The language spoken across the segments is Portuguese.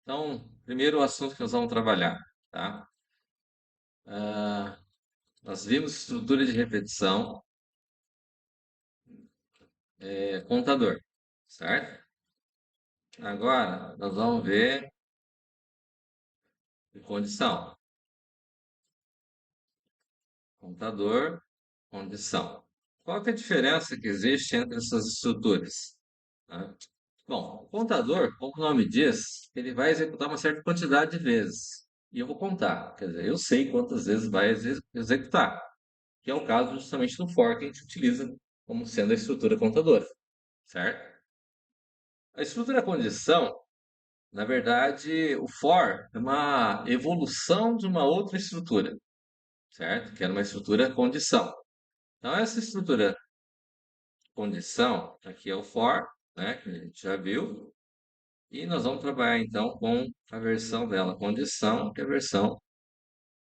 Então, primeiro assunto que nós vamos trabalhar, tá? Ah, nós vimos estrutura de repetição, contador, certo? Agora, nós vamos ver condição. Contador, condição. Qual que é a diferença que existe entre essas estruturas? Tá? Bom, o contador, como o nome diz, ele vai executar uma certa quantidade de vezes. E eu vou contar, quer dizer, eu sei quantas vezes vai executar, que é o caso justamente do for que a gente utiliza como sendo a estrutura contadora, certo? A estrutura condição, na verdade, o for é uma evolução de uma outra estrutura, certo? Que era uma estrutura condição. Então, essa estrutura condição, aqui é o for, né, que a gente já viu, e nós vamos trabalhar então com a versão dela, condição, que é a versão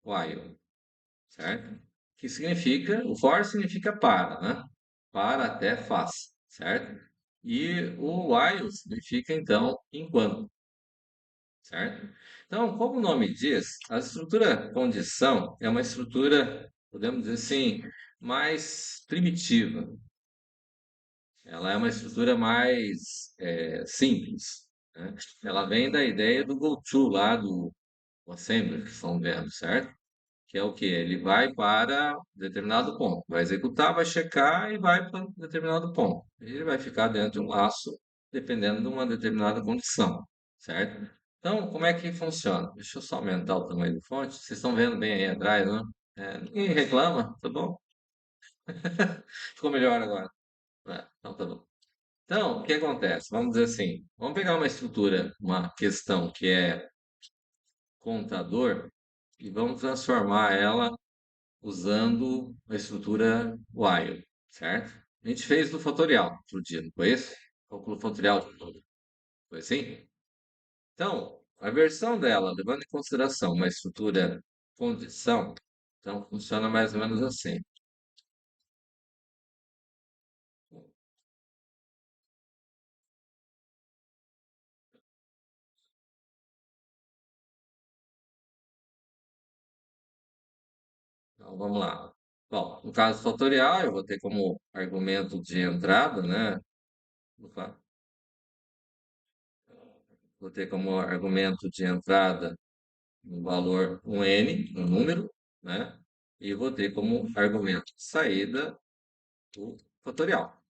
while, certo? Que significa, o for significa para, né? Para até faz, certo? E o while significa então enquanto, certo? Então, como o nome diz, a estrutura condição é uma estrutura, podemos dizer assim, mais primitiva. Ela é uma estrutura mais simples, né? Ela vem da ideia do go-to lá do assembler que estão vendo, certo? Que é o que? Ele vai para determinado ponto, vai executar, vai checar e vai para determinado ponto. Ele vai ficar dentro de um laço dependendo de uma determinada condição, certo? Então, como é que funciona? Deixa eu só aumentar o tamanho do fonte. Vocês estão vendo bem aí atrás, né? Ninguém reclama, tá bom? Ficou melhor agora. Então tá bom. Então, o que acontece? Vamos dizer assim, vamos pegar uma estrutura, uma questão que é contador e vamos transformar ela usando a estrutura while, certo? A gente fez no fatorial outro dia, não foi isso? Cálculo fatorial de tudo. Foi assim? Então, a versão dela, levando em consideração uma estrutura condição, então funciona mais ou menos assim. Então, vamos lá. Bom, no caso fatorial, eu vou ter como argumento de entrada, né? Opa, vou ter como argumento de entrada um valor, um n, um número, né? E vou ter como argumento de saída o fatorial.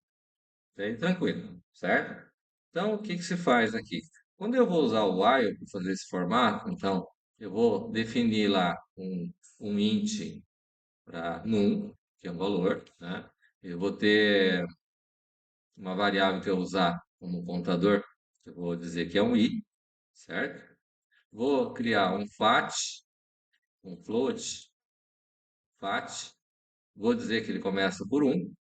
Bem tranquilo, certo? Então, o que que se faz aqui? Quando eu vou usar o while para fazer esse formato, então, eu vou definir lá um int para num, que é um valor, né? Eu vou ter uma variável que eu usar como contador, que eu vou dizer que é um i, certo? Vou criar um fat, um float, fat. Vou dizer que ele começa por um,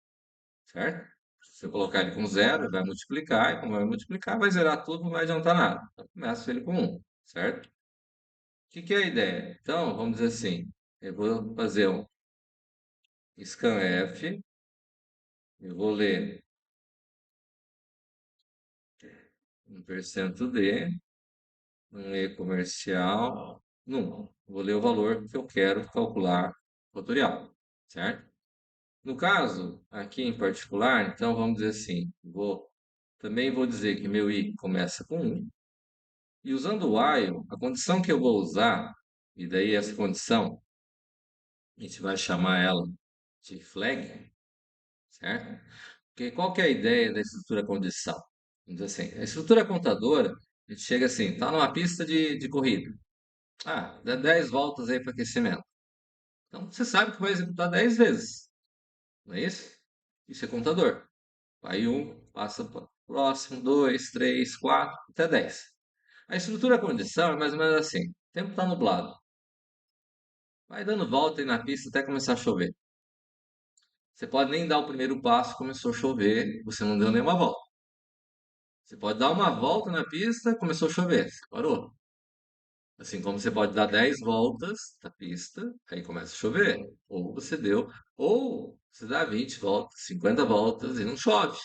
certo? Se eu colocar ele com zero, ele vai multiplicar, e como vai multiplicar, vai zerar tudo, não vai adiantar nada. Então, começo ele com um, certo? O que que é a ideia? Então, vamos dizer assim, eu vou fazer um scanf, eu vou ler um percento d, um e comercial, num. Vou ler o valor que eu quero calcular fatorial, certo? No caso, aqui em particular, então vamos dizer assim, também vou dizer que meu i começa com um. E usando o while, a condição que eu vou usar, e daí essa condição, a gente vai chamar ela de flag, certo? Porque qual que é a ideia da estrutura condição? Vamos dizer assim, a estrutura contadora, a gente chega assim, está numa pista de corrida. Ah, dá 10 voltas aí para aquecimento. Então você sabe que vai executar 10 vezes, não é isso? Isso é contador. Aí um passa para o próximo, dois, três, quatro, até 10. A estrutura condição é mais ou menos assim. O tempo está nublado. Vai dando volta aí na pista até começar a chover. Você pode nem dar o primeiro passo, começou a chover, você não deu nenhuma volta. Você pode dar uma volta na pista, começou a chover, você parou. Assim como você pode dar 10 voltas na pista, aí começa a chover. Ou você dá 20 voltas, 50 voltas e não chove,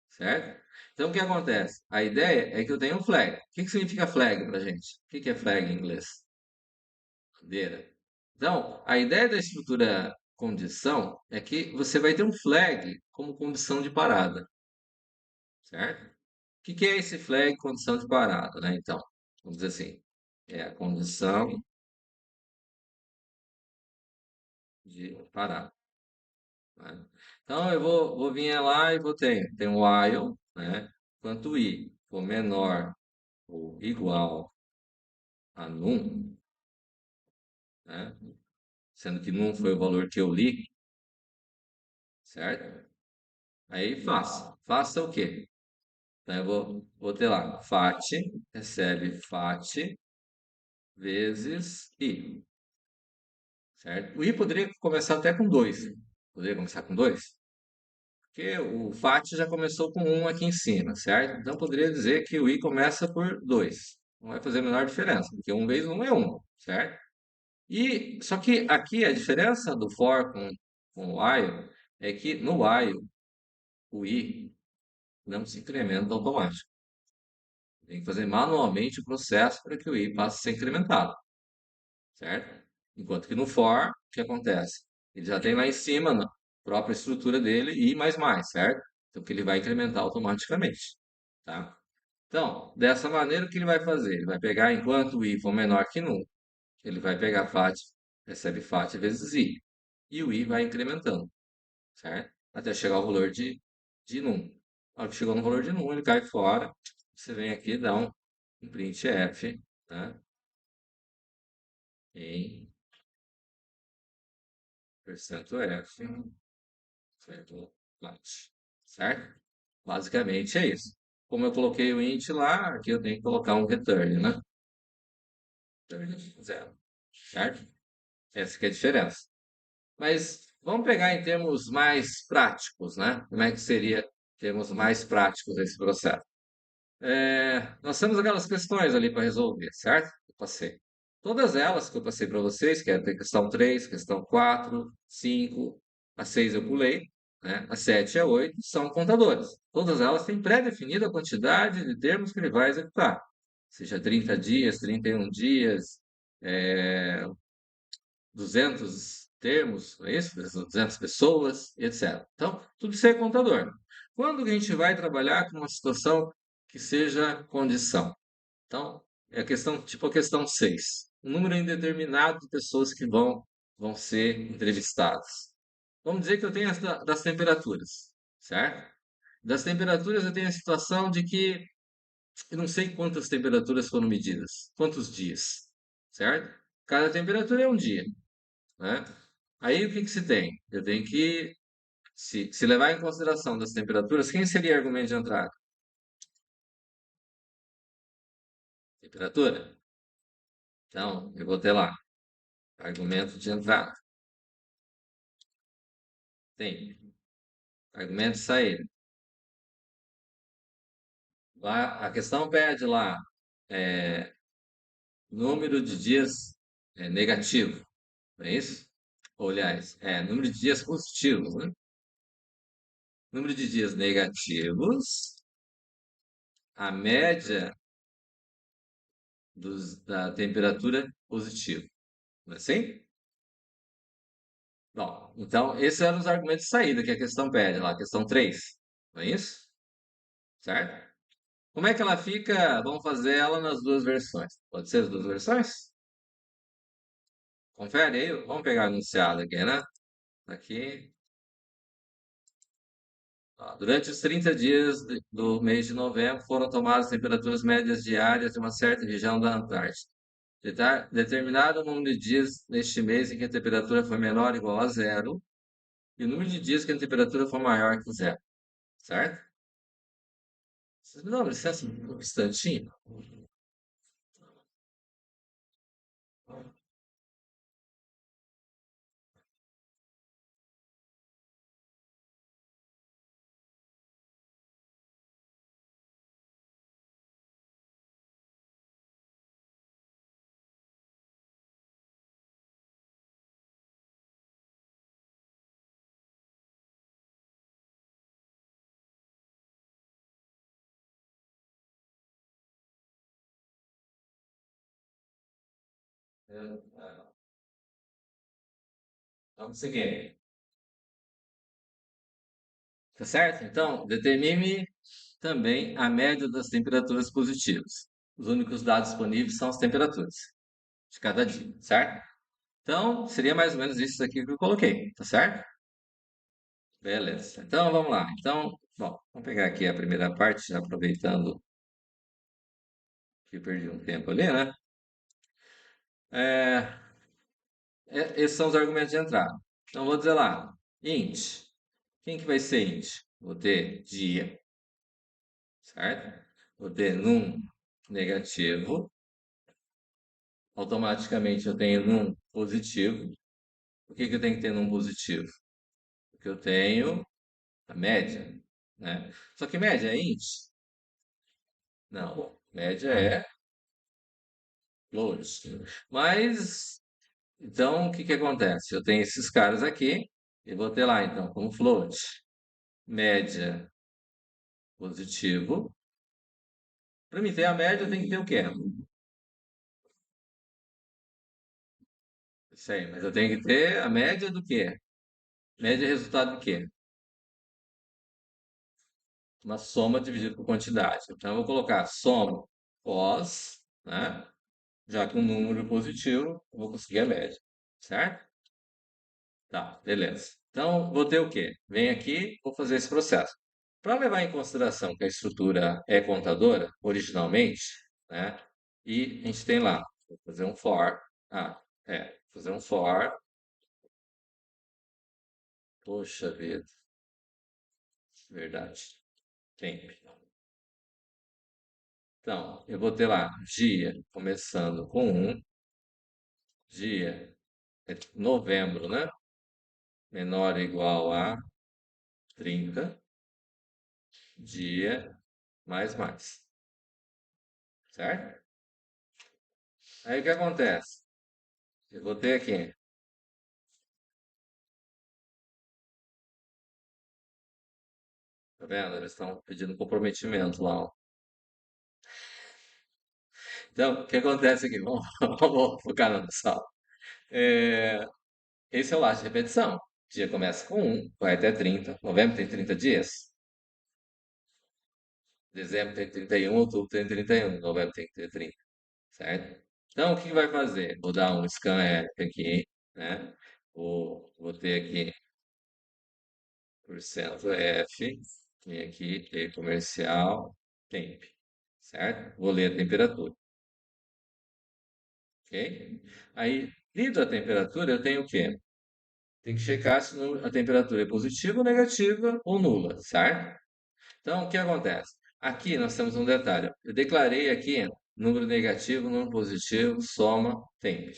certo? Então, o que acontece? A ideia é que eu tenho um flag. O que que significa flag para gente? O que que é flag em inglês? Bandeira. Então, a ideia da estrutura condição é que você vai ter um flag como condição de parada, certo? O que que é esse flag condição de parada, né? Então, vamos dizer assim, é a condição de parada, né? Então, eu vou vir lá e vou ter, tem um while, né? Enquanto i for menor ou igual a num, né? Sendo que num foi o valor que eu li, certo? Aí faça. Faça o quê? Então eu vou ter lá, fat recebe fat vezes i, certo? O i poderia começar até com 2. Poderia começar com 2, porque o fat já começou com um aqui em cima, certo? Então poderia dizer que o i começa por 2. Não vai fazer a menor diferença, porque um vezes um é um, certo? E só que aqui a diferença do for com o while é que no while o i não se incrementa automático. Tem que fazer manualmente o processo para que o i passe a ser incrementado, certo? Enquanto que no for, o que acontece? Ele já tem lá em cima, na própria estrutura dele, i mais mais, certo? Então, que ele vai incrementar automaticamente, tá? Então, dessa maneira, o que ele vai fazer? Ele vai pegar, enquanto o i for menor que num, ele vai pegar fat, recebe fat vezes i, e o i vai incrementando, certo? Até chegar ao valor de num. Na hora que chegou no valor de num, ele cai fora. Você vem aqui e dá um print f, né? Em percento f, certo? Lat, certo? Basicamente é isso. Como eu coloquei o int lá, aqui eu tenho que colocar um return, né? Return zero, certo? Essa que é a diferença. Mas vamos pegar em termos mais práticos, né? Como é que seria termos mais práticos desse processo? Nós temos aquelas questões ali para resolver, certo? Eu passei. Todas elas que eu passei para vocês, que é a questão 3, questão 4, 5, a 6 eu pulei, né? A 7 e a 8 são contadores. Todas elas têm pré-definida a quantidade de termos que ele vai executar. Seja 30 dias, 31 dias, é, 200 termos, não é isso? 200 pessoas, etc. Então, tudo isso é contador. Quando a gente vai trabalhar com uma situação que seja condição? Então, é a questão, tipo a questão 6. Um número indeterminado de pessoas que vão ser entrevistadas. Vamos dizer que eu tenho das temperaturas, certo? Das temperaturas eu tenho a situação de que eu não sei quantas temperaturas foram medidas, quantos dias, certo? Cada temperatura é um dia, né? Aí o que que se tem? Eu tenho que, se levar em consideração das temperaturas, quem seria argumento de entrada? Temperatura? Então, eu vou ter lá, argumento de entrada. Tem. Argumento de saída. Lá, a questão pede lá, é, número de dias negativo, não é isso? Ou, aliás, número de dias positivos, né? Número de dias negativos, a média da temperatura positiva. Não é assim? Bom, então, esses eram os argumentos de saída que a questão pede lá, a questão 3. Não é isso? Certo? Como é que ela fica? Vamos fazer ela nas duas versões. Pode ser as duas versões? Confere aí, vamos pegar o enunciado aqui, né? Aqui. Ó, durante os 30 dias do mês de novembro foram tomadas temperaturas médias diárias de uma certa região da Antártida. Determinado o número de dias neste mês em que a temperatura foi menor ou igual a zero e o número de dias que a temperatura foi maior que zero, certo? Vocês me dão licença um instantinho? Vamos seguir. Tá certo? Então, determine também a média das temperaturas positivas. Os únicos dados disponíveis são as temperaturas de cada dia, certo? Então, seria mais ou menos isso aqui que eu coloquei, tá certo? Beleza. Então, vamos lá. Então, bom, vamos pegar aqui a primeira parte, já aproveitando que eu perdi um tempo ali, né? É, esses são os argumentos de entrada. Então, vou dizer lá, int. Quem que vai ser int? Vou ter dia, certo? Vou ter num negativo. Automaticamente eu tenho num positivo. Por que que eu tenho que ter num positivo? Porque eu tenho a média, né? Só que média é int? Não, média é float. Mas, então, o que que acontece? Eu tenho esses caras aqui, e vou ter lá, então, como float, média positivo. Para mim ter a média, eu tenho que ter o quê? Sei, mas eu tenho que ter a média do quê? Média é resultado do quê? Uma soma dividida por quantidade. Então, eu vou colocar soma pós, né? Já que um número positivo, eu vou conseguir a média, certo? Tá, beleza. Então, vou ter o quê? Vem aqui, vou fazer esse processo. Para levar em consideração que a estrutura é contadora, originalmente, né? E a gente tem lá, vou fazer um for. Fazer um for. Poxa vida, verdade. Tempo. Então, eu vou ter lá dia, começando com dia é novembro, né? Menor ou igual a 30 dia mais, certo? Aí o que acontece? Eu vou ter aqui, tá vendo? Eles estão pedindo comprometimento lá, ó. Então, o que acontece aqui? Vamos focar na nossa. É, esse é o laço de repetição. Dia começa com 1, vai até 30. Novembro tem 30 dias. Dezembro tem 31, outubro tem 31, novembro tem que ter 30, certo? Então, o que vai fazer? Vou dar um scanf aqui, né? Vou ter aqui porcento F, vem aqui, E comercial, temp, certo? Vou ler a temperatura, ok? Aí, lido a temperatura, eu tenho o quê? Tem que checar se a temperatura é positiva ou negativa ou nula, certo? Então, o que acontece? Aqui nós temos um detalhe. Eu declarei aqui número negativo, número positivo, soma, temp.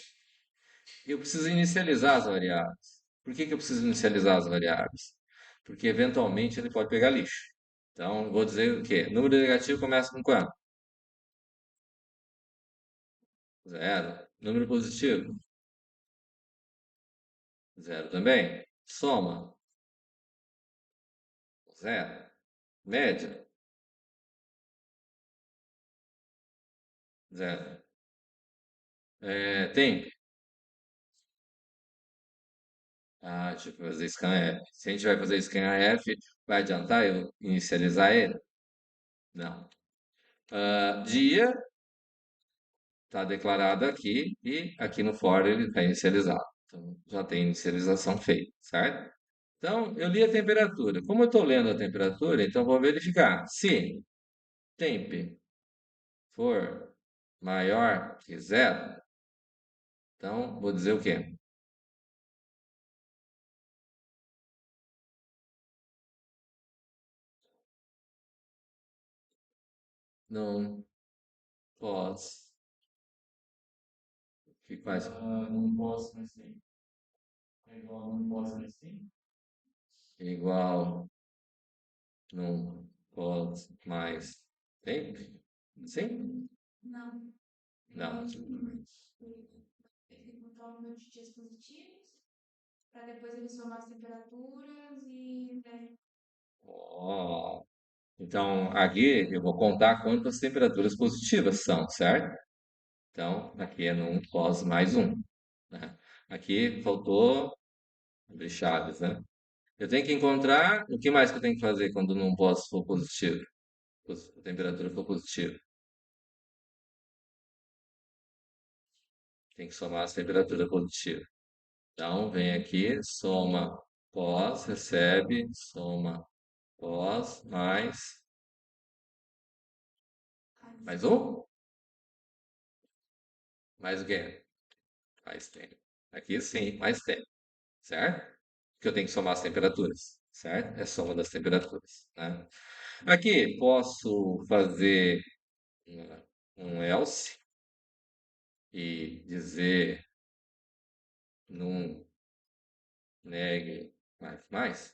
Eu preciso inicializar as variáveis. Por que que eu preciso inicializar as variáveis? Porque eventualmente ele pode pegar lixo. Então, eu vou dizer o quê? Número negativo começa com quanto? Zero. Número positivo? Zero também. Soma? Zero. Média? Zero. Temp? Deixa eu fazer scanf. Se a gente vai fazer scanf, vai adiantar eu inicializar ele? Não. Dia está declarado aqui e aqui no for ele está inicializado. Então, já tem inicialização feita, certo? Então, eu li a temperatura. Como eu estou lendo a temperatura, então vou verificar. Se temp for maior que zero, então vou dizer o quê? Não posso. O que faz? Não posso, mas sim. É igual, não posso, mas sim. Igual, não posso mais temp? Sim? Não. Ele botar o número de dias positivos, para depois ele somar as temperaturas e, né? Ó, então, aqui eu vou contar quantas temperaturas positivas são, certo? Então, aqui é num pós mais um, né? Aqui faltou abrir chaves, né? Eu tenho que encontrar. O que mais que eu tenho que fazer quando num pós for positivo? A temperatura for positiva. Tem que somar as temperaturas positivas. Então, vem aqui, soma pós, recebe, soma pós, mais um? Mais o quê? Mais tempo. Aqui sim, mais tempo, certo? Porque eu tenho que somar as temperaturas, certo? É soma das temperaturas, né? Aqui posso fazer um else e dizer num neg mais.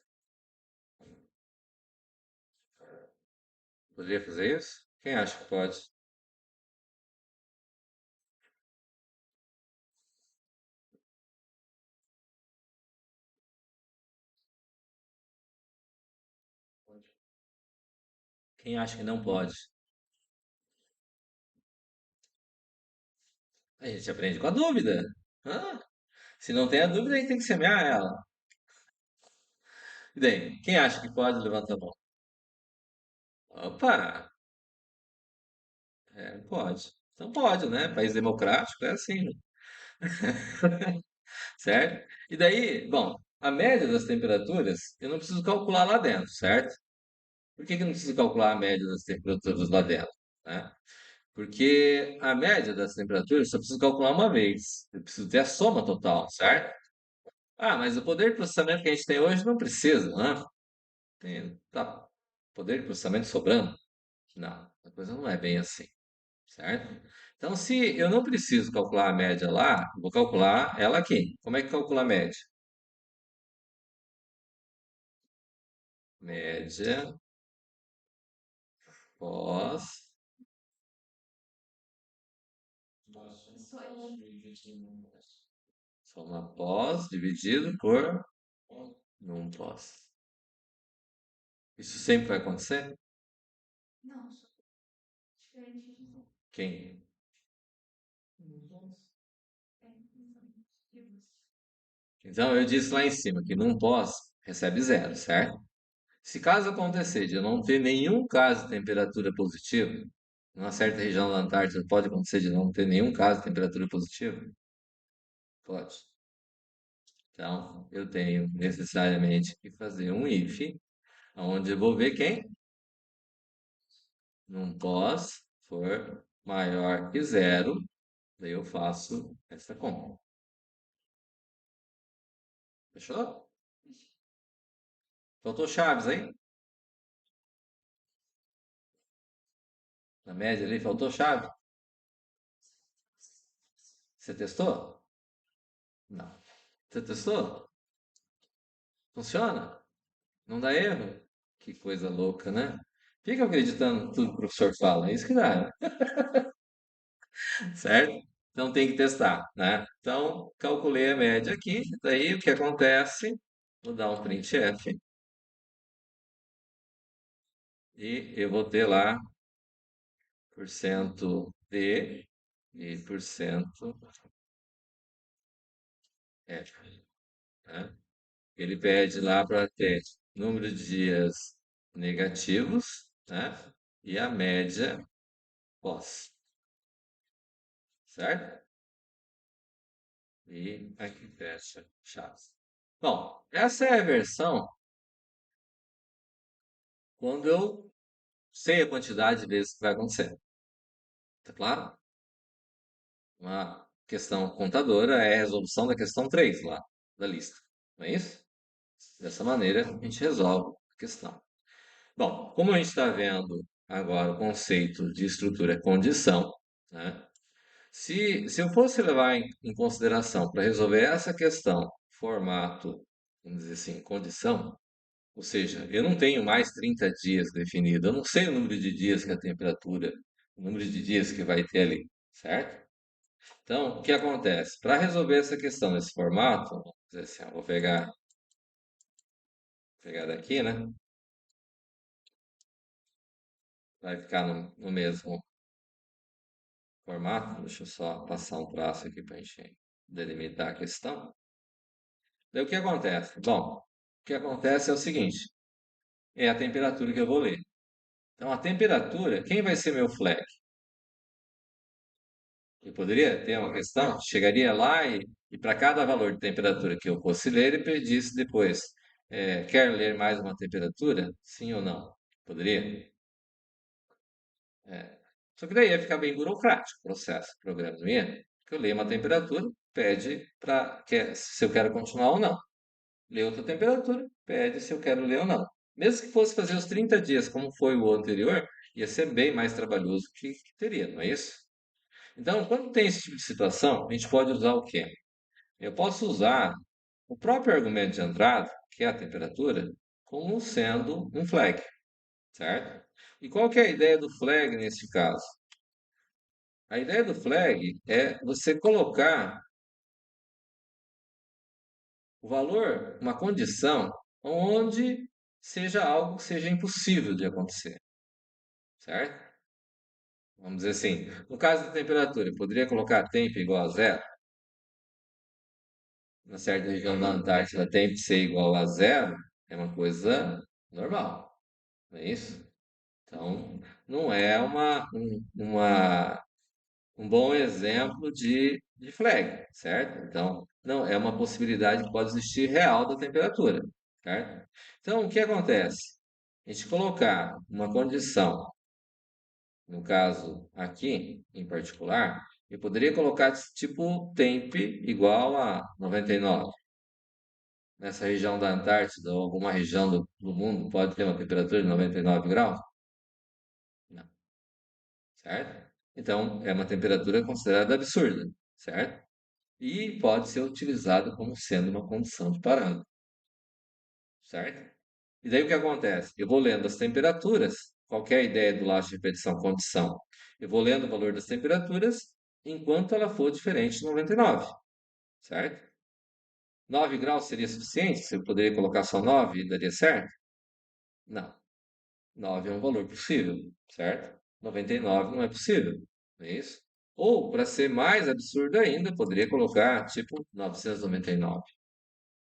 Poderia fazer isso? Quem acha que pode? Quem acha que não pode? A gente aprende com a dúvida. Hã? Se não tem a dúvida, a gente tem que semear ela. E daí? Quem acha que pode, levanta a mão. Opa! É, pode. Então pode, né? País democrático é assim, né? Certo? E daí, bom, a média das temperaturas eu não preciso calcular lá dentro, certo? Por que que eu não preciso calcular a média das temperaturas lá dentro, né? Porque a média das temperaturas eu só preciso calcular uma vez. Eu preciso ter a soma total, certo? Ah, mas o poder de processamento que a gente tem hoje não precisa, né? Tá, poder de processamento sobrando? Não, a coisa não é bem assim, certo? Então, se eu não preciso calcular a média lá, eu vou calcular ela aqui. Como é que calcula a média? Média pós Pessoas. soma pós dividido por num pós. Isso sempre vai acontecer? Não, diferente disso. Quem? É, exatamente. Então, eu disse lá em cima que num pós recebe zero, certo? Se caso acontecer de eu não ter nenhum caso de temperatura positiva, numa certa região da Antártida pode acontecer de não ter nenhum caso de temperatura positiva? Pode. Então, eu tenho necessariamente que fazer um if, onde eu vou ver quem? Num pós for maior que zero, daí eu faço essa conta. Fechou? Faltou chaves aí? Na média ali, faltou chave? Você testou? Não. Você testou? Funciona? Não dá erro? Que coisa louca, né? Fica acreditando em tudo que o professor fala, é isso que dá, né? Certo? Então tem que testar, né? Então, calculei a média aqui, daí o que acontece? Vou dar um printf e eu vou ter lá porcento D e porcento F, né? Ele pede lá para ter número de dias negativos, né? E a média pós, certo? E aqui fecha chaves. Bom, essa é a versão quando eu sei a quantidade de vezes que vai acontecer. Tá claro? Uma questão contadora é a resolução da questão 3 lá da lista. Não é isso? Dessa maneira a gente resolve a questão. Bom, como a gente está vendo agora o conceito de estrutura condição, né? Se eu fosse levar em consideração para resolver essa questão, formato, vamos dizer assim, condição, ou seja, eu não tenho mais 30 dias definido, eu não sei o número de dias que a temperatura, o número de dias que vai ter ali, certo? Então, o que acontece? Para resolver essa questão nesse formato, vamos dizer assim, eu vou pegar daqui, né? Vai ficar no mesmo. formato. Deixa eu só passar um traço aqui para a gente delimitar a questão. Daí o que acontece? Bom, o que acontece é o seguinte: é a temperatura que eu vou ler. Então, a temperatura, quem vai ser meu flag? Eu poderia ter uma questão, chegaria lá e para cada valor de temperatura que eu fosse ler, ele pedisse depois, quer ler mais uma temperatura? Sim ou não? Poderia? É. Só que daí ia ficar bem burocrático o processo, o programa não ia? Porque eu leio uma temperatura, pede para se eu quero continuar ou não. Lê outra temperatura, pede se eu quero ler ou não. Mesmo que fosse fazer os 30 dias, como foi o anterior, ia ser bem mais trabalhoso que teria, não é isso? Então, quando tem esse tipo de situação, a gente pode usar o quê? Eu posso usar o próprio argumento de entrada, que é a temperatura, como sendo um flag, certo? E qual que é a ideia do flag nesse caso? A ideia do flag é você colocar o valor, uma condição, onde seja algo que seja impossível de acontecer, certo? Vamos dizer assim, no caso da temperatura, eu poderia colocar tempo igual a zero, na certa região da Antártida, tempo ser igual a zero, é uma coisa normal, não é isso? Então, não é um bom exemplo de flag, certo? Então, não é uma possibilidade que pode existir real da temperatura, certo? Então, o que acontece? A gente colocar uma condição, no caso aqui em particular, eu poderia colocar tipo temp igual a 99. Nessa região da Antártida ou alguma região do mundo pode ter uma temperatura de 99 graus? Não, certo? Então, é uma temperatura considerada absurda, certo? E pode ser utilizado como sendo uma condição de parâmetro, certo? E daí o que acontece? Eu vou lendo as temperaturas, qual que é a ideia do laço de repetição condição? Eu vou lendo o valor das temperaturas enquanto ela for diferente de 99, certo? 9 graus seria suficiente? Você poderia colocar só 9 e daria certo? Não. 9 é um valor possível, certo? 99 não é possível, não é isso? Ou, para ser mais absurdo ainda, eu poderia colocar tipo 999,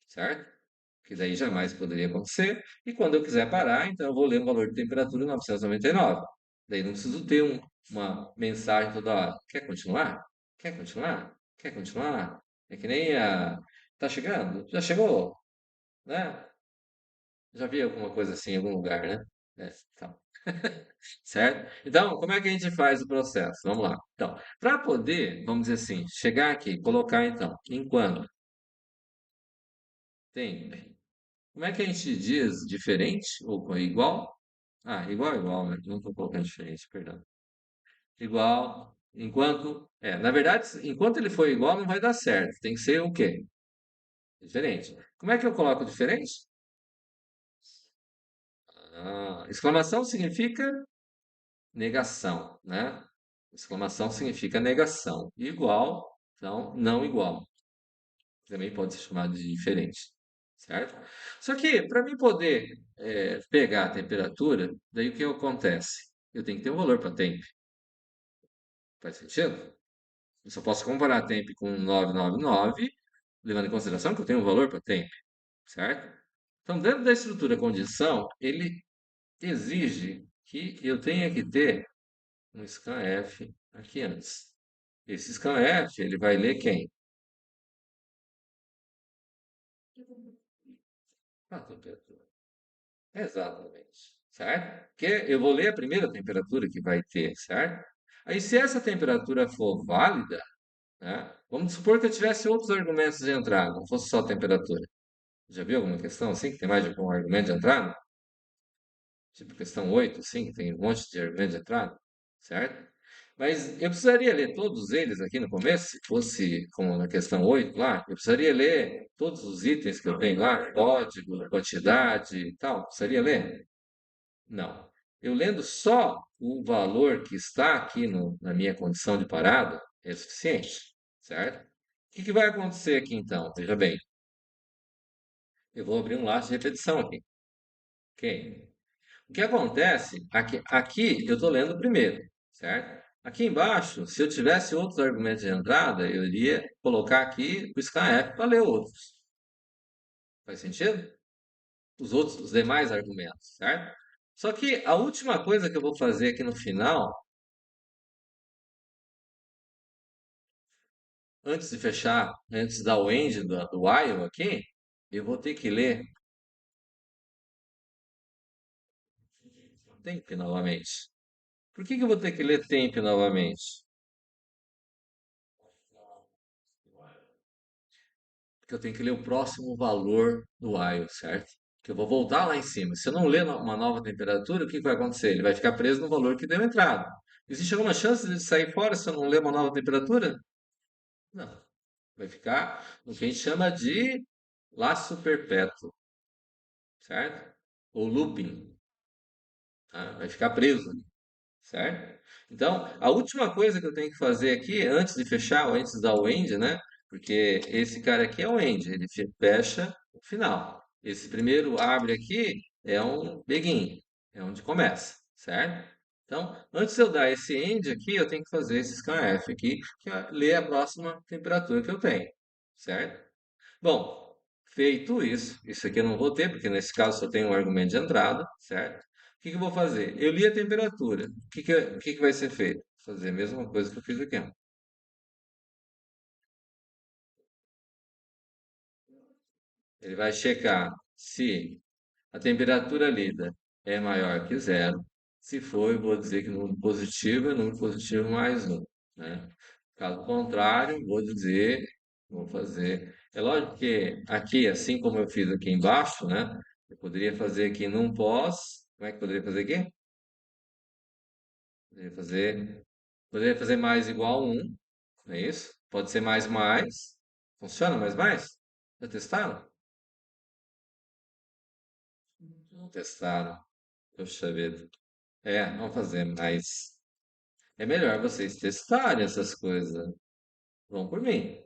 certo? Que daí jamais poderia acontecer. E quando eu quiser parar, então eu vou ler o valor de temperatura 999. Daí não preciso ter uma mensagem toda hora. Quer continuar? Quer continuar? Quer continuar? É que nem a. Tá chegando? Já chegou? Né? Já vi alguma coisa assim em algum lugar, né? É, então, certo? Então, como é que a gente faz o processo? Vamos lá. Então, para poder, vamos dizer assim, chegar aqui, colocar então, enquanto tem. Como é que a gente diz diferente ou igual? Ah, igual, igual, né? Não estou colocando diferente, perdão. Igual, enquanto. Na verdade, enquanto ele for igual, não vai dar certo. Tem que ser o quê? Diferente. Como é que eu coloco diferente? Exclamação significa negação, né? Exclamação significa negação. Igual, então, não igual. Também pode ser chamado de diferente, certo? Só que, para mim poder pegar a temperatura, daí o que acontece? Eu tenho que ter um valor para temp. Faz sentido? Eu só posso comparar temp com 999, levando em consideração que eu tenho um valor para temp, certo? Então, dentro da estrutura condição, ele exige que eu tenha que ter um scanf aqui antes. Esse scanf, ele vai ler quem? A temperatura. Exatamente. Certo? Porque eu vou ler a primeira temperatura que vai ter, certo? Aí, se essa temperatura for válida, né? Vamos supor que eu tivesse outros argumentos de entrada, não fosse só a temperatura. Já viu alguma questão assim, que tem mais de um argumento de entrada? Tipo questão 8 assim, que tem um monte de argumento de entrada, certo? Mas eu precisaria ler todos eles aqui no começo, se fosse como na questão 8 lá, eu precisaria ler todos os itens que eu tenho lá, código, quantidade e tal. Precisaria ler? Não. Eu lendo só o valor que está aqui na minha condição de parada é suficiente, certo? O que vai acontecer aqui então? Veja bem, eu vou abrir um laço de repetição aqui, ok? O que acontece, aqui eu estou lendo primeiro, certo? Aqui embaixo, se eu tivesse outros argumentos de entrada, eu iria colocar aqui o scanf para ler outros. Faz sentido? Os outros, os demais argumentos, certo? Só que a última coisa que eu vou fazer aqui no final, antes de fechar, antes da end do while aqui, eu vou ter que ler temp novamente. Por que que eu vou ter que ler temp novamente? Porque eu tenho que ler o próximo valor do while, certo? Que eu vou voltar lá em cima. Se eu não ler uma nova temperatura, o que que vai acontecer? Ele vai ficar preso no valor que deu entrada. Existe alguma chance de sair fora se eu não ler uma nova temperatura? Não. Vai ficar no que a gente chama de laço perpétuo, certo? Ou looping, tá? Vai ficar preso, certo? Então, a última coisa que eu tenho que fazer aqui, antes de fechar, ou antes da end, né? Porque esse cara aqui é o end, ele fecha o final. Esse primeiro abre aqui é um begin, é onde começa, certo? Então, antes de eu dar esse end aqui, eu tenho que fazer esse scanf aqui, que é ler a próxima temperatura que eu tenho, certo? Bom, feito isso, isso aqui eu não vou ter, porque nesse caso só tem um argumento de entrada, certo? O que que eu vou fazer? Eu li a temperatura. O que que vai ser feito? Fazer a mesma coisa que eu fiz aqui, ó. Ele vai checar se a temperatura lida é maior que zero. Se for, eu vou dizer que número positivo é número positivo mais um, né? Caso contrário, vou fazer. É lógico que aqui, assim como eu fiz aqui embaixo, né? Eu poderia fazer aqui num pós. Como é que poderia fazer aqui? Poderia fazer mais igual a 1, não é isso? Pode ser mais mais. Funciona mais mais? Já testaram? Não testaram. Poxa vida. Vamos fazer, mas é melhor vocês testarem essas coisas. Vão por mim.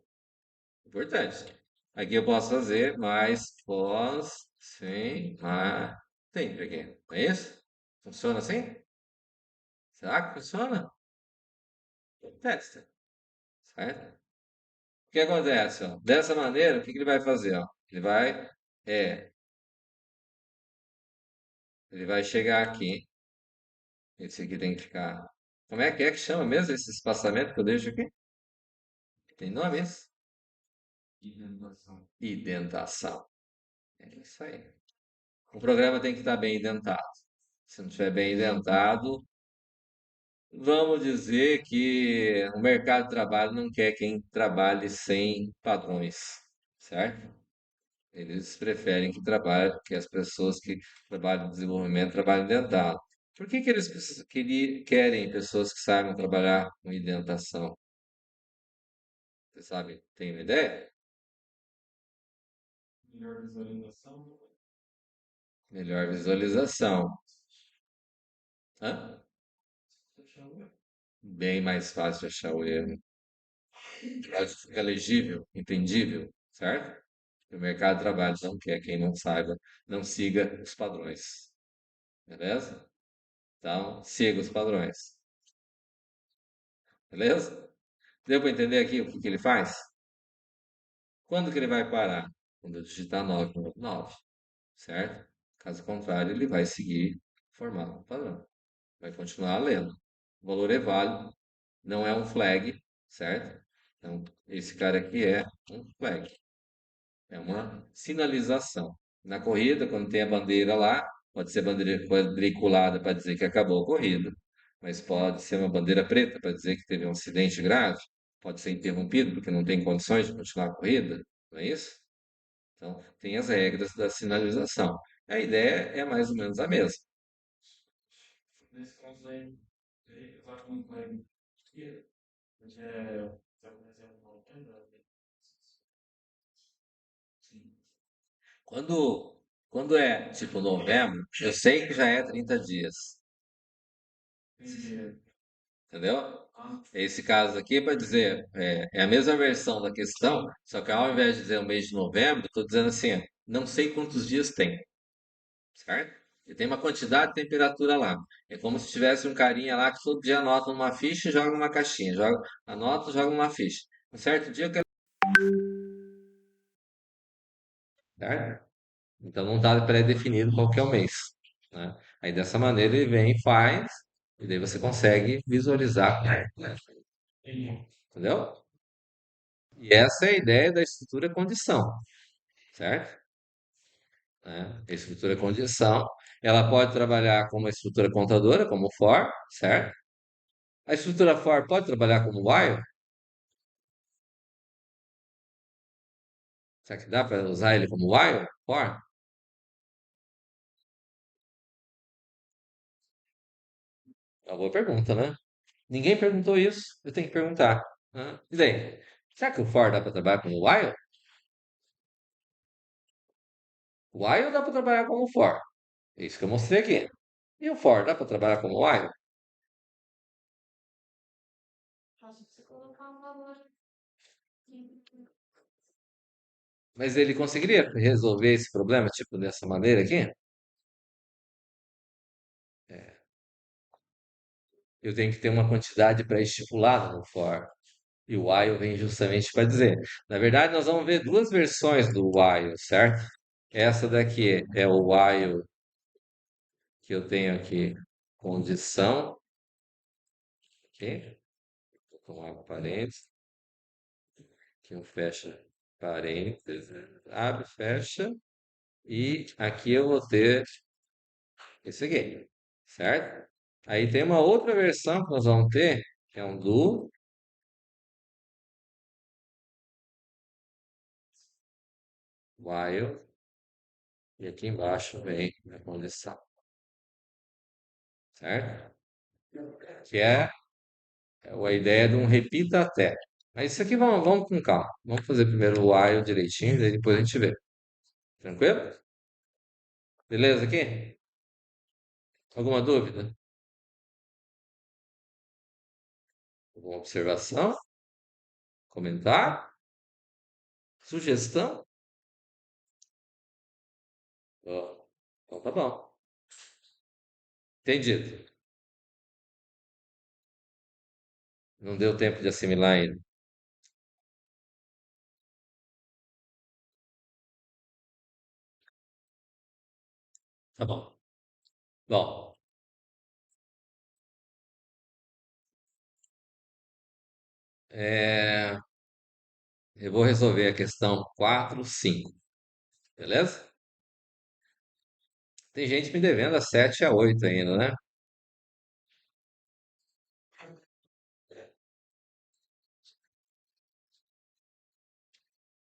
Importante. Aqui eu posso fazer mais pós, sim, mas tem aqui. Não é isso? Funciona assim? Será que funciona? Testa, certo? O que acontece, ó? Dessa maneira, o que que ele vai fazer, ó? É, ele vai chegar aqui. Esse aqui tem que ficar. Como é que chama mesmo esse espaçamento que eu deixo aqui? Tem nome esse? Indentação. É isso aí. O programa tem que estar bem indentado. Se não estiver bem indentado, vamos dizer que o mercado de trabalho não quer quem trabalhe sem padrões, certo? Eles preferem que as pessoas que trabalham em desenvolvimento trabalhem indentado. Por que que eles querem pessoas que saibam trabalhar com indentação? Você sabe, tem uma ideia? Melhor visualização. Hã? Bem mais fácil de achar o erro. Acho que fica legível, entendível, certo? O mercado de trabalho não quer quem não saiba, não siga os padrões, beleza? Então, siga os padrões, beleza? Deu para entender aqui o que que ele faz? Quando que ele vai parar? Quando eu digitar 999, certo? Caso contrário, ele vai seguir o formato padrão, vai continuar lendo. O valor é válido, não é um flag, certo? Então, esse cara aqui é um flag. É uma sinalização. Na corrida, quando tem a bandeira lá, pode ser bandeira quadriculada para dizer que acabou a corrida, mas pode ser uma bandeira preta para dizer que teve um acidente grave, pode ser interrompido porque não tem condições de continuar a corrida, não é isso? Então, tem as regras da sinalização. A ideia é mais ou menos a mesma. Quando, quando é tipo novembro, eu sei que já é 30 dias. Entendeu? Esse caso aqui é para dizer, é a mesma versão da questão, só que ao invés de dizer o mês de novembro, estou dizendo assim, não sei quantos dias tem, certo? E tem uma quantidade de temperatura lá. É como se tivesse um carinha lá que todo dia anota numa ficha e joga numa caixinha. Joga, anota, joga numa ficha. Um certo dia eu quero. Certo? Então não está pré-definido qual que é o mês, né? Aí dessa maneira ele vem e faz, e daí você consegue visualizar, né? Entendeu? E essa é a ideia da estrutura-condição, certo? Né? A estrutura-condição, ela pode trabalhar como uma estrutura contadora, como for, certo? A estrutura for pode trabalhar como while? Será que dá para usar ele como while? For? É uma boa pergunta, né? Ninguém perguntou isso, eu tenho que perguntar, né? E daí? Será que o for dá para trabalhar como while? While dá para trabalhar como for. É isso que eu mostrei aqui. E o for dá para trabalhar como while? Acho que você colocar um valor aqui. Mas ele conseguiria resolver esse problema, tipo, dessa maneira aqui? É, eu tenho que ter uma quantidade pré-estipulada no for. E o while vem justamente para dizer. Na verdade, nós vamos ver duas versões do while, certo? Essa daqui é o while que eu tenho aqui, condição, aqui, vou tomar um parênteses, aqui um fecha parênteses, abre, fecha, e aqui eu vou ter esse aqui, certo? Aí tem uma outra versão que nós vamos ter, que é um do while, e aqui embaixo vem a condição, certo? Que é a ideia de um repita até. Mas isso aqui vamos com calma. Vamos fazer primeiro o while direitinho, daí depois a gente vê. Tranquilo? Beleza aqui? Alguma dúvida? Alguma observação? Comentário? Sugestão? Ó, então tá bom. Entendido. Não deu tempo de assimilar ainda. Tá bom. Bom, é, eu vou resolver a questão 4, 5. Beleza? Tem gente me devendo a 7 e a 8 ainda, né?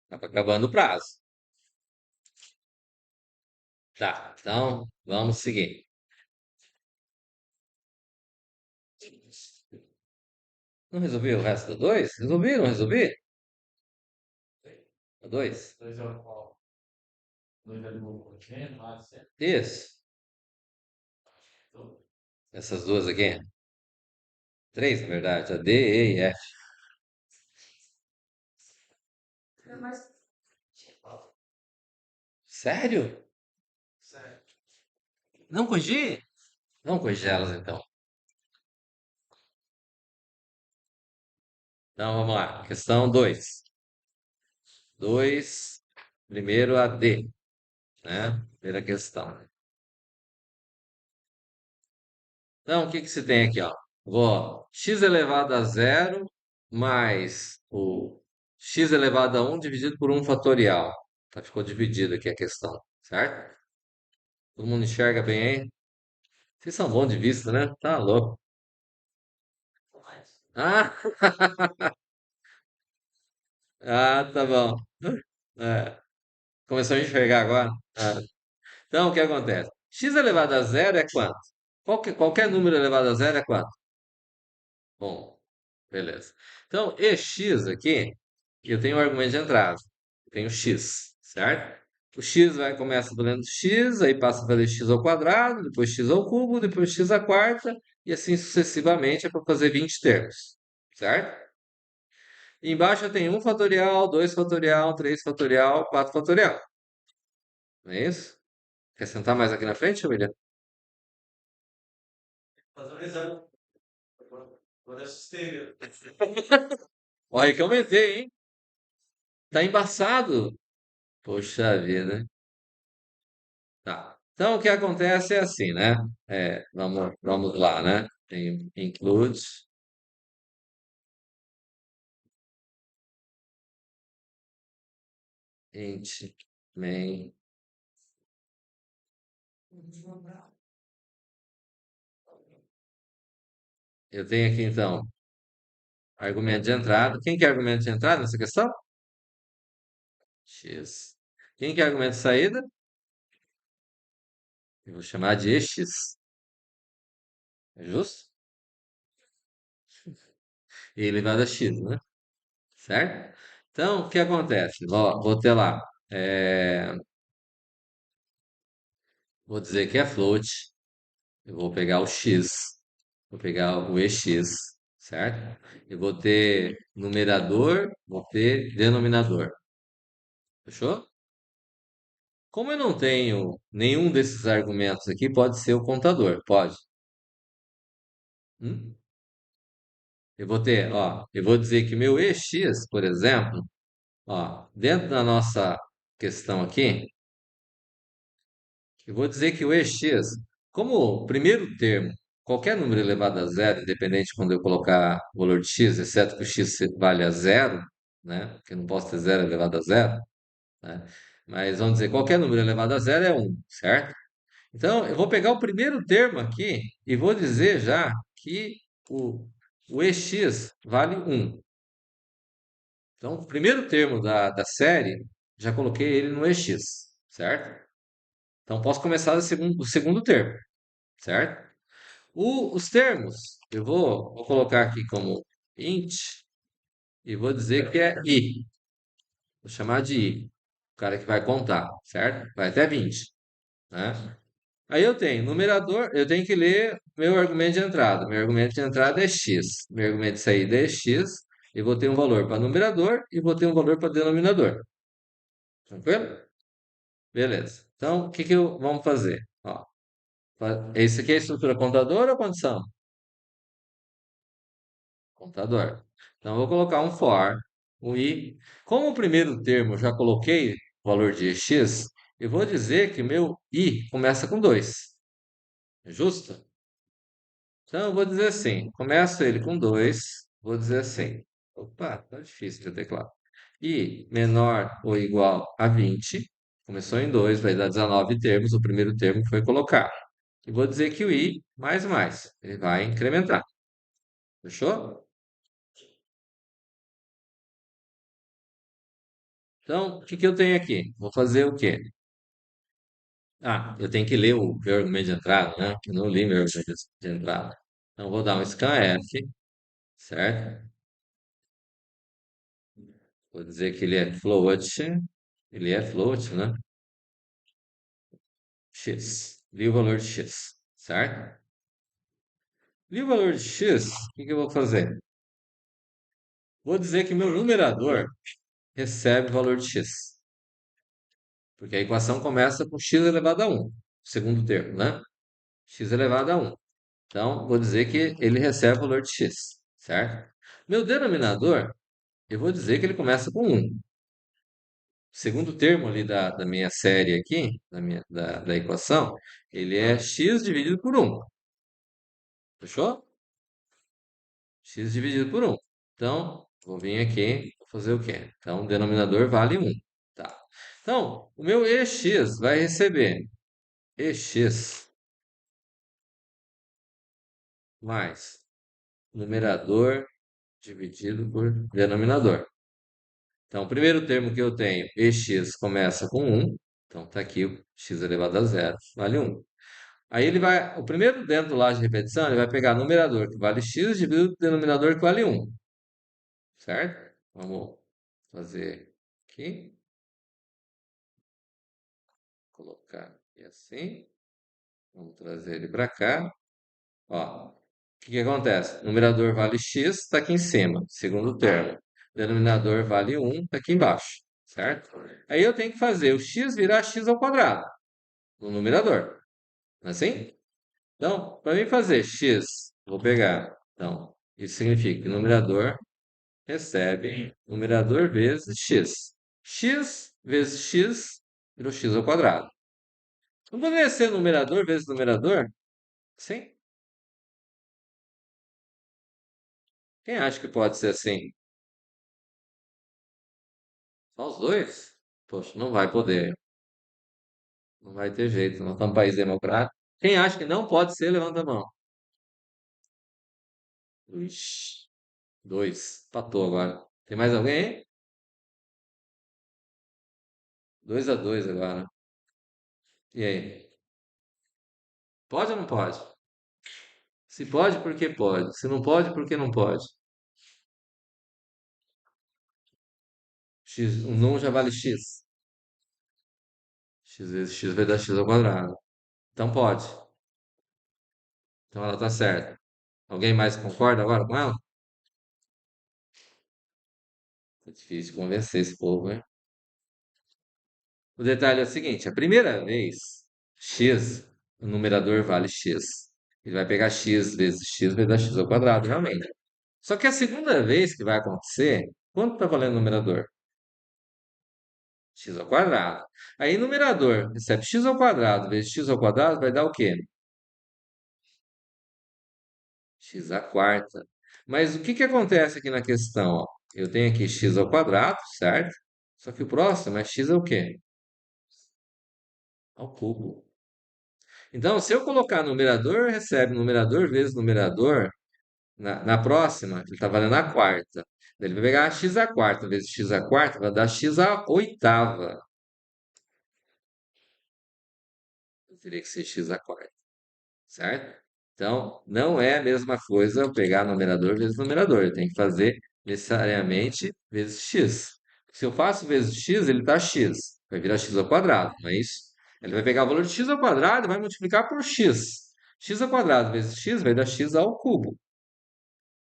Tá acabando o prazo. Tá, então vamos seguir. Não resolvi o resto do 2? Resolvi, não resolvi? O 2? Isso. Essas duas aqui. Três, na verdade. A D, E e F. É mais. Sério? Não corrigi? Não corrigi elas, então. Então, vamos lá. Questão 2. 2. Primeiro a D, né? Primeira questão. Então, o que que se tem aqui, ó? Vou x elevado a zero mais o x elevado a um dividido por um fatorial. Tá, ficou dividido aqui a questão, certo? Todo mundo enxerga bem aí? Vocês são bons de vista, né? Tá louco. Ah, tá bom. É, começou a enxergar agora? Ah. Então, o que acontece? X elevado a zero é quanto? Qualquer número elevado a zero é quanto? Bom, beleza. Então, EX aqui, eu tenho o argumento de entrada. Eu tenho x, certo? O x começa valendo x, aí passa a valer x ao quadrado, depois x ao cubo, depois x à quarta, e assim sucessivamente é para fazer 20 termos, certo? E embaixo eu tenho um fatorial, 2 fatorial, 3 fatorial, 4 fatorial. Não é isso? Quer sentar mais aqui na frente, William? Olha que eu aumentei, hein? Tá embaçado. Poxa vida. Tá. Então, o que acontece é assim, né? Vamos lá, né? Include int main. Eu tenho aqui, então, argumento de entrada. Quem quer argumento de entrada nessa questão? X. Quem quer argumento de saída? Eu vou chamar de EX. É justo? E elevado a X, né? Certo? Então, o que acontece? Vou ter lá. é, Vou dizer que é float. Eu vou pegar o X. Vou pegar o EX. Certo? Eu vou ter numerador, vou ter denominador. Fechou? Como eu não tenho nenhum desses argumentos aqui, pode ser o contador. Pode. Hum? Eu vou dizer que o meu EX, por exemplo, ó, dentro da nossa questão aqui, eu vou dizer que o EX, como o primeiro termo, qualquer número elevado a zero, independente quando eu colocar o valor de x, exceto que o x vale a zero, né? Porque eu não posso ter zero elevado a zero, né? Mas vamos dizer, qualquer número elevado a zero é um, certo? Então, eu vou pegar o primeiro termo aqui e vou dizer já que o, o EX vale um. Então, o primeiro termo da série, já coloquei ele no EX, certo? Então, posso começar o segundo termo, certo? Os termos, vou colocar aqui como int e vou dizer que é i. Vou chamar de i. O cara que vai contar, certo? Vai até 20, né? Aí eu tenho numerador, eu tenho que ler meu argumento de entrada. Meu argumento de entrada é x. Meu argumento de saída é x. E vou ter um valor para numerador e vou ter um valor para denominador. Tranquilo? Beleza. Então, o que que vamos fazer? Ó, esse aqui é a estrutura contador ou condição? Contador. Então, eu vou colocar um for, um i. Como o primeiro termo eu já coloquei o valor de x, eu vou dizer que meu i começa com 2. É justo? Então, eu vou dizer assim, começo ele com 2, vou dizer assim, opa, tá difícil de teclado. I menor ou igual a 20, começou em 2, vai dar 19 termos, o primeiro termo que foi colocado. E vou dizer que o i, mais, ele vai incrementar. Fechou? Então, o que que eu tenho aqui? Vou fazer o quê? Ah, eu tenho que ler o meu argumento de entrada, né? Eu não li meu argumento de entrada. Então, vou dar um scanf, certo? Vou dizer que ele é float, né? X. Li o valor de X, certo? Li o valor de X, o que que eu vou fazer? Vou dizer que meu numerador recebe o valor de X, porque a equação começa com x elevado a 1, segundo termo, né? X elevado a 1. Então, vou dizer que ele recebe o valor de x, certo? Meu denominador, eu vou dizer que ele começa com 1. Segundo termo ali da minha série aqui, da equação, ele é x dividido por 1. Fechou? X dividido por 1. Então, vou vir aqui, vou fazer o quê? Então, o denominador vale 1. Tá. Então, o meu EX vai receber EX mais numerador dividido por denominador. Então, o primeiro termo que eu tenho, EX, começa com 1. Então, está aqui o x elevado a zero, vale 1. Aí ele vai, o primeiro dentro do laje de repetição, ele vai pegar numerador que vale x dividido pelo denominador que vale 1. Certo? Vamos fazer aqui. Colocar aqui assim. Vamos trazer ele para cá. Ó, o que que acontece? Numerador vale x, está aqui em cima, segundo termo. Denominador vale 1, está aqui embaixo, certo? Aí eu tenho que fazer o x virar x ao quadrado no numerador. Não é assim? Então, para mim fazer x Vou pegar. Então, isso significa que o numerador recebe numerador vezes x. X vezes x virou x ao quadrado. Não poderia ser numerador vezes numerador? Sim. Quem acha que pode ser assim? Só os dois? Poxa, não vai poder. Não vai ter jeito. Nós estamos um país democrático. Quem acha que não pode ser, levanta a mão. Ixi, dois. Empatou agora. Tem mais alguém, hein? 2-2 agora. E aí? Pode ou não pode? Se pode, por que pode? Se não pode, por que não pode? X, um não já vale x. X vezes x vai dar x ao quadrado. Então pode. Então ela tá certa. Alguém mais concorda agora com ela? É difícil de convencer esse povo, hein? O detalhe é o seguinte: a primeira vez, x, o numerador vale x. Ele vai pegar x vezes x, vai dar x ao quadrado, realmente. Só que a segunda vez que vai acontecer, quanto está valendo o numerador? X ao quadrado. Aí, numerador recebe x ao quadrado vezes x ao quadrado, vai dar o quê? X à quarta. Mas o que que acontece aqui na questão? Ó? Eu tenho aqui x ao quadrado, certo? Só que o próximo é x ao quê? Ao cubo. Então, se eu colocar numerador, recebe numerador vezes numerador, na próxima, ele está valendo a quarta. Ele vai pegar x à quarta vezes x à quarta, vai dar x à oitava. Teria que ser x à quarta, certo? Então, não é a mesma coisa eu pegar numerador vezes numerador. Eu tenho que fazer necessariamente vezes x. Se eu faço vezes x, ele está x. Vai virar x ao quadrado, não é isso? Ele vai pegar o valor de x ao quadrado e vai multiplicar por x. X ao quadrado vezes x vai dar x ao cubo,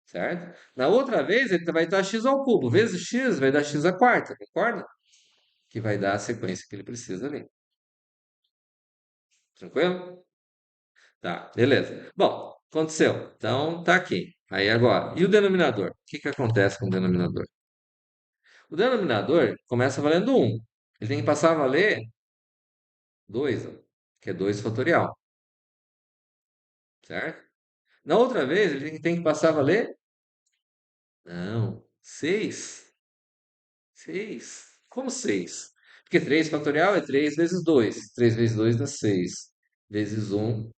certo? Na outra vez, ele vai dar x ao cubo. Vezes x vai dar x à quarta, concorda? Que vai dar a sequência que ele precisa ali. Tranquilo? Tá, beleza. Bom, aconteceu. Então, tá aqui. Aí agora, e o denominador? O que que acontece com o denominador? O denominador começa valendo um. Ele tem que passar a valer 2, que é 2 fatorial, certo? Na outra vez, ele tem que passar a valer? Não, 6. 6. Como 6? Porque 3 fatorial é 3 vezes 2. 3 vezes 2 dá 6. Vezes um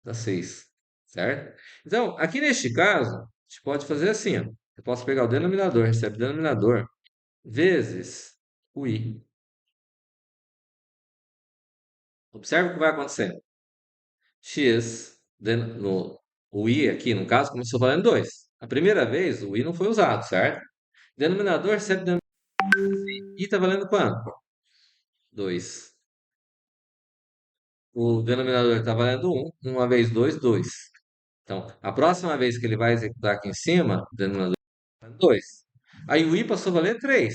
dá 6. Certo? Então, aqui neste caso, a gente pode fazer assim, ó. Eu posso pegar o denominador, recebe o denominador, vezes o i. Observe o que vai acontecer. X, o i aqui, no caso, começou valendo 2. A primeira vez, o i não foi usado, certo? Denominador recebe denominador. I está valendo quanto? 2. O denominador está valendo 1. 1 vezes 2, 2. Então, a próxima vez que ele vai executar aqui em cima, o denominador está valendo 2. Aí o i passou a valer 3.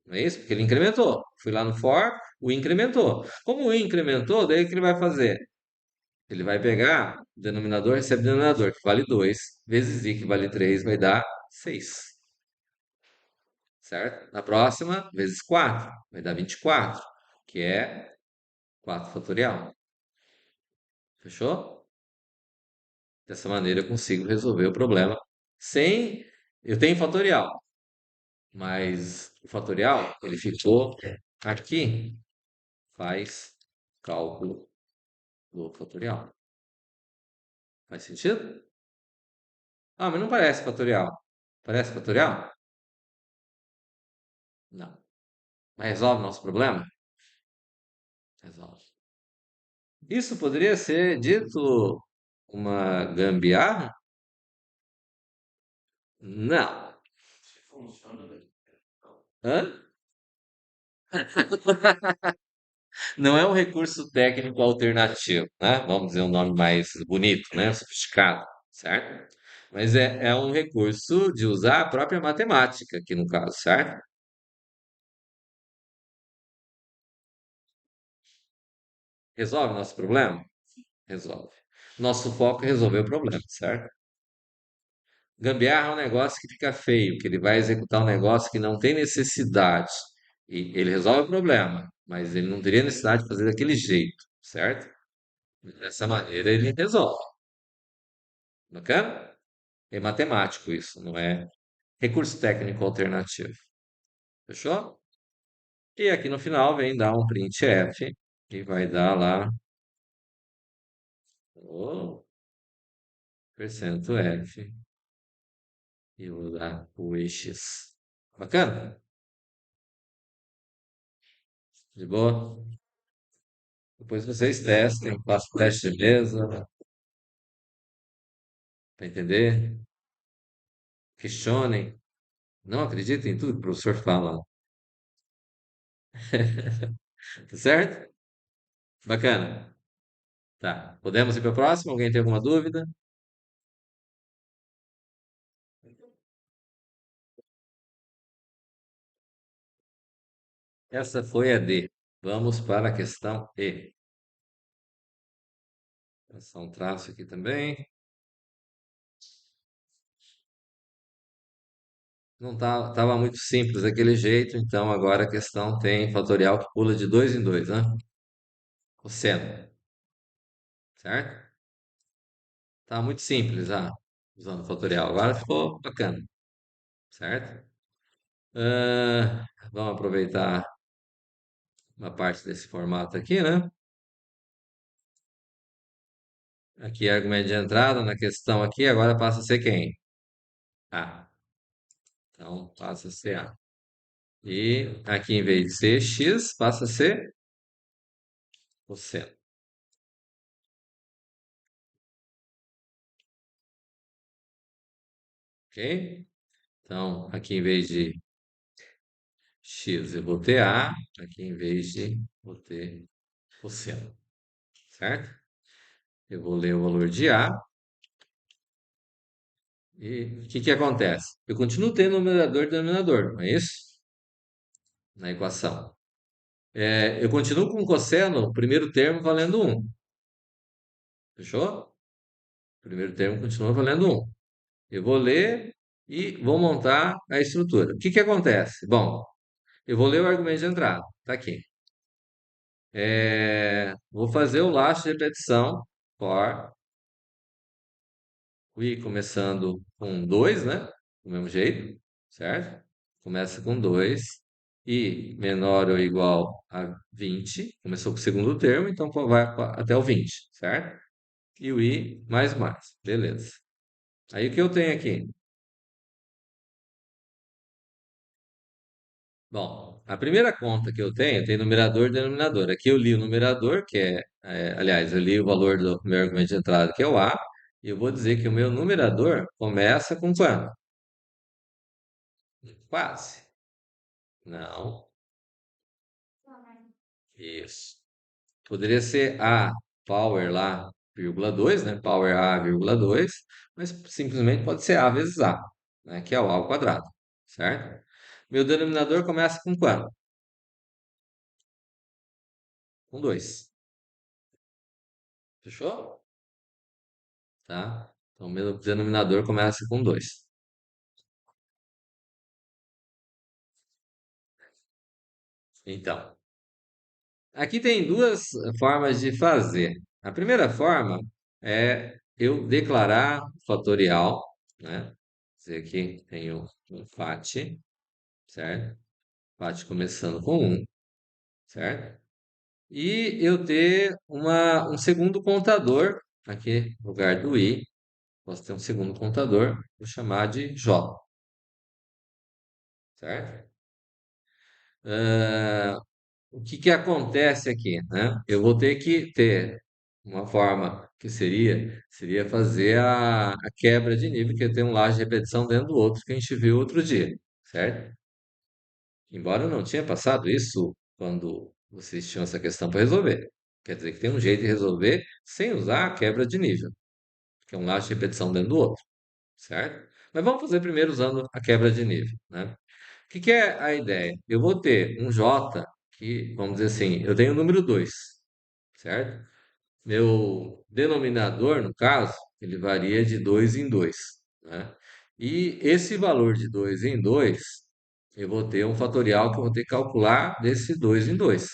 Não é isso? Porque ele incrementou. Fui lá no for, o i incrementou. Como o i incrementou, daí o que ele vai fazer? Ele vai pegar o denominador, recebe o denominador, que vale 2, vezes i, que vale 3, vai dar 6. Certo? Na próxima, vezes 4, vai dar 24, que é 4 fatorial. Fechou? Dessa maneira eu consigo resolver o problema sem. Eu tenho fatorial, mas o fatorial ele ficou aqui, faz cálculo do fatorial. Faz sentido? Ah, mas não parece fatorial. Parece fatorial? Não. Mas resolve o nosso problema? Resolve. Isso poderia ser dito uma gambiarra? Não. Hã? Não é um recurso técnico alternativo, né? Vamos dizer um nome mais bonito, né? Sofisticado, certo? Mas é um recurso de usar a própria matemática aqui no caso, certo? Resolve nosso problema? Resolve. Nosso foco é resolver o problema, certo? Gambiarra é um negócio que fica feio, que ele vai executar um negócio que não tem necessidade. E ele resolve o problema, mas ele não teria necessidade de fazer daquele jeito, certo? Dessa maneira ele resolve. Bacana? É matemático isso, não é recurso técnico alternativo. Fechou? E aqui no final vem dar um printf e vai dar lá o percento %f e vou dar o EX. Bacana? De boa? Depois vocês testem, façam teste de mesa para entender, questionem, não acreditem em tudo que o professor fala, tá certo? Bacana. Tá. Podemos ir para a próxima? Alguém tem alguma dúvida? Essa foi a D. Vamos para a questão E. Passar um traço aqui também. Não tá, tava muito simples daquele jeito, então agora a questão tem fatorial que pula de dois em dois, né? Cosseno, certo? Tá muito simples, usando fatorial. Agora ficou bacana, certo? Vamos aproveitar uma parte desse formato aqui, né? Aqui é argumento de entrada na questão aqui, agora passa a ser quem? A. Então passa a ser A. E aqui em vez de ser X, passa a ser cosseno, ok? Então aqui em vez de X eu vou ter A, aqui em vez de vou ter cosseno, certo? Eu vou ler o valor de A e o que que acontece? Eu continuo tendo numerador e denominador, não é isso? Na equação. Eu continuo com cosseno, o primeiro termo valendo um. Fechou? O primeiro termo continua valendo um. Eu vou ler e vou montar a estrutura. O que que acontece? Bom, eu vou ler o argumento de entrada. Está aqui. Vou fazer o laço de repetição for o i começando com 2, né? Do mesmo jeito, certo? Começa com 2 i menor ou igual a 20. Começou com o segundo termo, então vai até o 20, certo? E o i mais. Beleza. Aí o que eu tenho aqui? Bom, a primeira conta que eu tenho tem numerador e denominador. Aqui eu li o numerador, aliás, eu li o valor do meu argumento de entrada, que é o A, e eu vou dizer que o meu numerador começa com quanto? Quase. Não, isso. Poderia ser A power lá, vírgula 2, né? Power A, vírgula 2, mas simplesmente pode ser A vezes A, né? Que é o A ao quadrado, certo? Meu denominador começa com quanto? Com 2. Fechou? Tá? Então, meu denominador começa com 2. Então, aqui tem duas formas de fazer. A primeira forma é eu declarar fatorial, né? Dizer que tenho um FAT, certo? FAT começando com um, certo? E eu ter um segundo contador, aqui no lugar do i, posso ter um segundo contador, vou chamar de j, certo? O que que acontece aqui, né? Eu vou ter que ter uma forma que seria fazer a quebra de nível, que é ter um laje de repetição dentro do outro, que a gente viu outro dia, certo? Embora eu não tinha passado isso quando vocês tinham essa questão para resolver. Quer dizer que tem um jeito de resolver sem usar a quebra de nível, que é um laje de repetição dentro do outro, certo? Mas vamos fazer primeiro usando a quebra de nível, né? O que que é a ideia? Eu vou ter um J que, vamos dizer assim, eu tenho o número 2, certo? Meu denominador, no caso, ele varia de 2 em 2, né? E esse valor de 2 em 2, eu vou ter um fatorial que eu vou ter que calcular desse 2 em 2,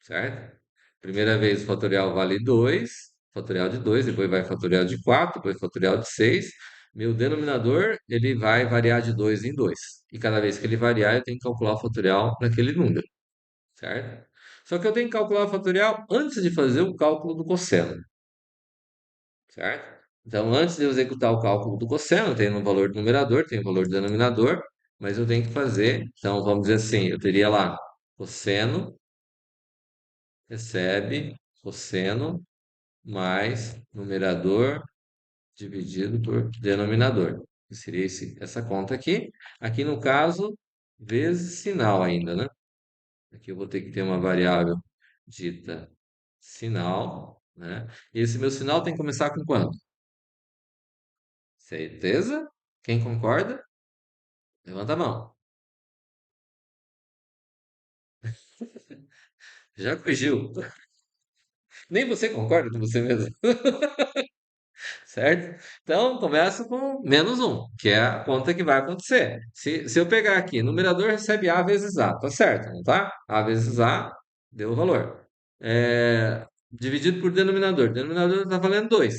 certo? Primeira vez o fatorial vale 2, fatorial de 2, depois vai fatorial de 4, depois fatorial de 6. Meu denominador, ele vai variar de 2 em 2. E cada vez que ele variar, eu tenho que calcular o fatorial daquele número, certo? Só que eu tenho que calcular o fatorial antes de fazer o cálculo do cosseno, certo? Então, antes de eu executar o cálculo do cosseno, tem um valor do numerador, tem um valor do denominador, mas eu tenho que fazer. Então, vamos dizer assim, eu teria lá cosseno recebe cosseno mais numerador dividido por denominador. Que seria essa conta aqui. Aqui, no caso, vezes sinal ainda, né? Aqui eu vou ter que ter uma variável dita sinal, né? E esse meu sinal tem que começar com quanto? Certeza? Quem concorda? Levanta a mão. Já corrigiu. Nem você concorda com você mesmo, certo? Então, começa com menos um, que é a conta que vai acontecer. Se eu pegar aqui, numerador recebe A vezes A, tá certo, não tá? A vezes A deu o valor. Dividido por denominador. Denominador está valendo 2,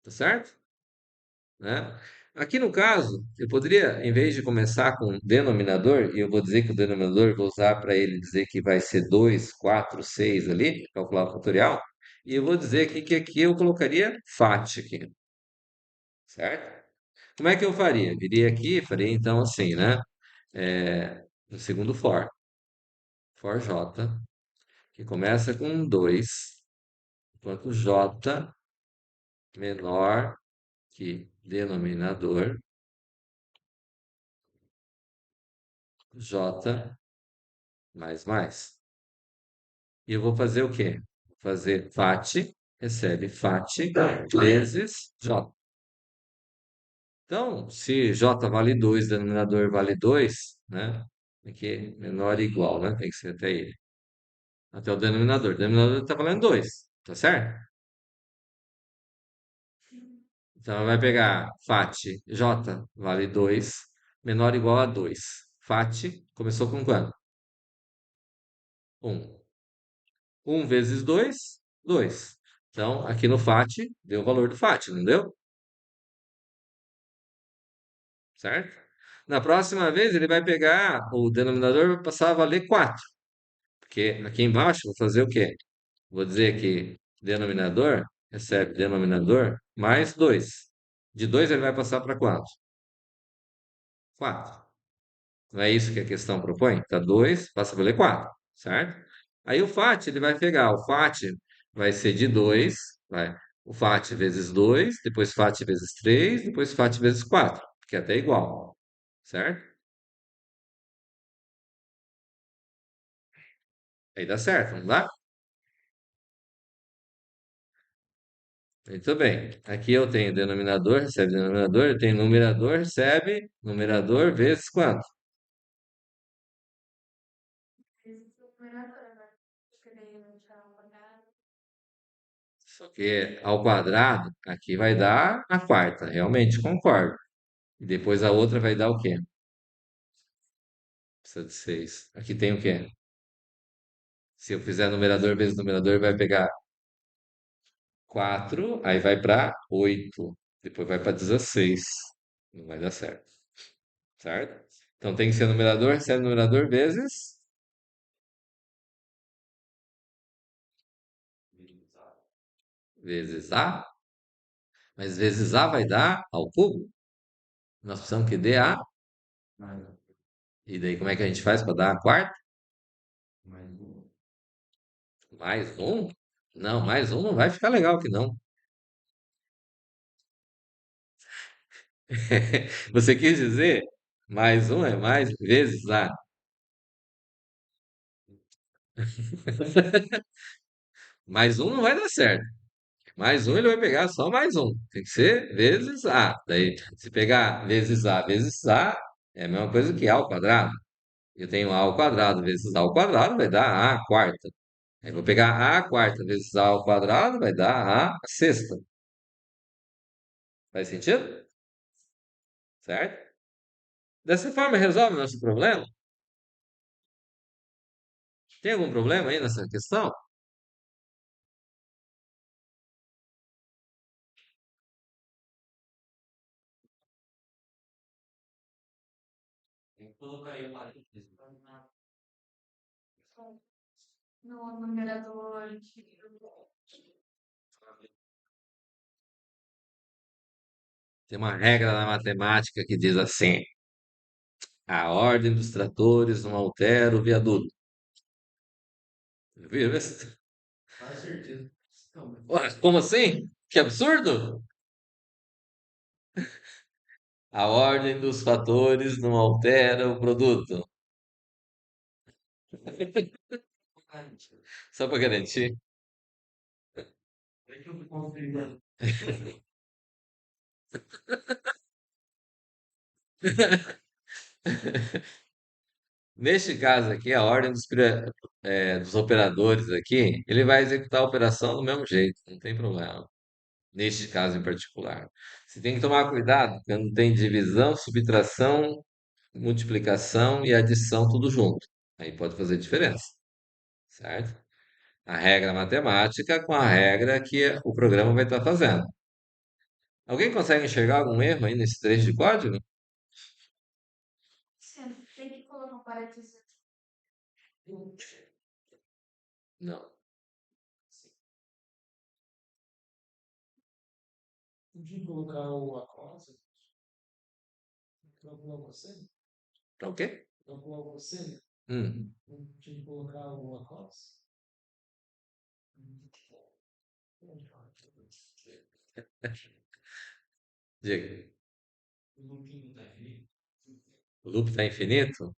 tá certo? Né? Aqui no caso, eu poderia, em vez de começar com denominador, e eu vou dizer que o denominador, eu vou usar para ele dizer que vai ser 2, 4, 6 ali, calcular o fatorial, e eu vou dizer aqui que aqui eu colocaria FAT aqui, certo? Como é que eu faria? Viria aqui e faria então assim, né? No segundo for J, que começa com 2, enquanto J menor que denominador, J mais. E eu vou fazer o quê? Vou fazer FAT, recebe FAT vezes J. Então, se J vale 2, denominador vale 2, né? Aqui menor ou igual, né? Tem que ser até ele. Até o denominador. O denominador está valendo 2, tá certo? Então, vai pegar FAT J vale 2, menor ou igual a 2. FAT começou com quanto? 1. 1 vezes 2, 2. Então, aqui no FAT, deu o valor do FAT, não deu? Certo? Na próxima vez, ele vai pegar o denominador e vai passar a valer 4. Porque aqui embaixo, vou fazer o quê? Vou dizer que denominador recebe denominador mais 2. De 2 ele vai passar para quanto? 4. Não é isso que a questão propõe? Tá 2 passa a valer 4, certo? Aí o FAT, ele vai pegar, o FAT vai ser de 2, vai. O FAT vezes 2, depois FAT vezes 3, depois FAT vezes 4, que é até igual, certo? Aí dá certo, não dá? Muito bem. Aqui eu tenho denominador, recebe denominador, eu tenho numerador, recebe numerador vezes quanto? Esse é o numerador, né? Porque daí eu vou tirar um quadrado. Só que ao quadrado, aqui vai dar a quarta, realmente concordo. E depois a outra vai dar o quê? Precisa de 6. Aqui tem o quê? Se eu fizer numerador vezes numerador, vai pegar 4, aí vai para 8, depois vai para 16. Não vai dar certo, certo? Então tem que ser numerador, recebe numerador vezes A, mas vezes A vai dar ao cubo. Nós precisamos que dê A. E daí como é que a gente faz para dar a quarta? Mais um? Não, mais um não vai ficar legal aqui não. Você quis dizer mais um é mais vezes A. Mais um não vai dar certo. Mais um ele vai pegar só mais um. Tem que ser vezes A. Daí, se pegar vezes A, é a mesma coisa que A ao quadrado. Eu tenho A ao quadrado vezes A ao quadrado, vai dar A à quarta. Aí vou pegar a quarta vezes a ao quadrado, vai dar a sexta. Faz sentido? Certo? Dessa forma resolve o nosso problema? Tem algum problema aí nessa questão? Tem que colocar aí o parênteses. No numerador. Tem uma regra na matemática que diz assim: a ordem dos tratores não altera o viaduto. Viu isso? Faz sentido. Ué, como assim? Que absurdo! A ordem dos fatores não altera o produto. Só para garantir. Neste caso aqui, a ordem dos operadores aqui, ele vai executar a operação do mesmo jeito, não tem problema. Neste caso em particular. Você tem que tomar cuidado quando tem divisão, subtração, multiplicação e adição tudo junto. Aí pode fazer diferença, certo? A regra matemática com a regra que o programa vai estar fazendo. Alguém consegue enxergar algum erro aí nesse trecho de código? Sim, tem que colocar um parênteses. Não. Podia colocar o acróstico. Calcular você? Pra o quê? Calcular você? Não tinha que colocar o acróstico? Diga. O loop está infinito?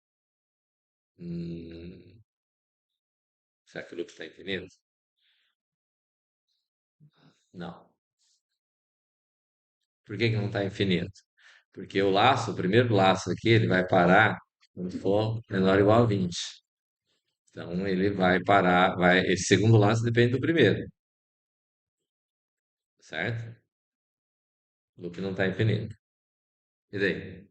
Hum, será que o loop está infinito? Não. Por que que não está infinito? Porque o laço, o primeiro laço aqui, ele vai parar quando for menor ou igual a 20. Então ele vai parar, esse segundo laço depende do primeiro, certo? O loop não está infinito. E daí?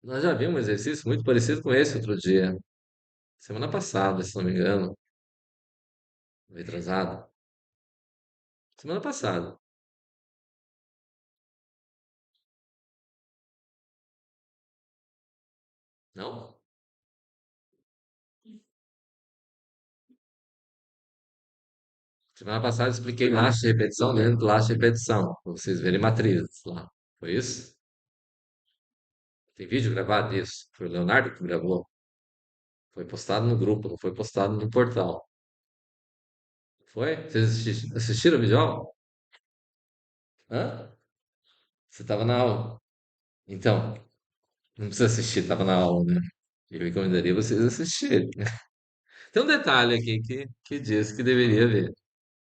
Nós já vimos um exercício muito parecido com esse outro dia, semana passada, se não me engano, retrasado. Semana passada, não? Semana passada eu expliquei laço de repetição dentro do laço de repetição, para vocês verem matrizes lá. Foi isso? Tem vídeo gravado disso. Foi o Leonardo que gravou. Foi postado no grupo, não foi postado no portal. Foi? Vocês assistiram o vídeo aula? Hã? Você estava na aula. Então, não precisa assistir, estava na aula, né? Eu recomendaria vocês assistirem. Tem um detalhe aqui que diz que deveria ver.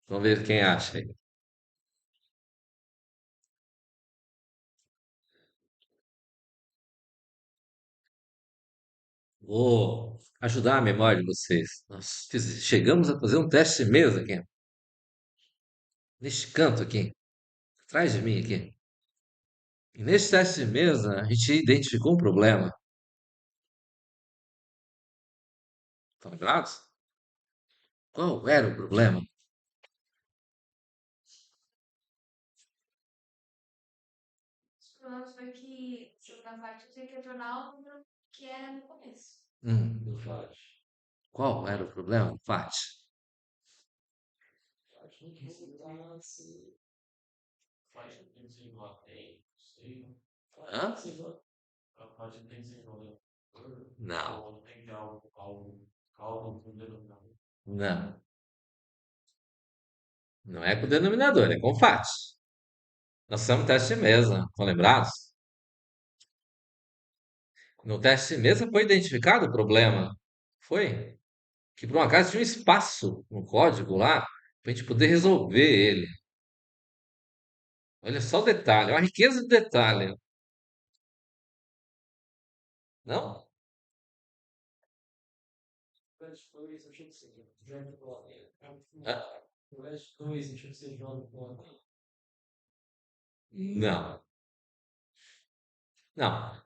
Vamos ver quem acha aí. Vou ajudar a memória de vocês. Nós chegamos a fazer um teste de mesa aqui, neste canto aqui, atrás de mim aqui. E nesse teste de mesa, a gente identificou um problema. Estão lembrados? Qual era o problema? Os problemas foi que na parte tinha que retornar o número que era no começo. Do FAT. Qual era o problema? FAT. Hã? Não, não. Não é com o denominador, é com o FAT. Nós somos teste de mesa, estão lembrados? No teste de mesa foi identificado o problema. Foi? Que por um acaso tinha um espaço no código lá para a gente poder resolver ele. Olha só o detalhe, uma riqueza de detalhe. Não? Ah, não, não.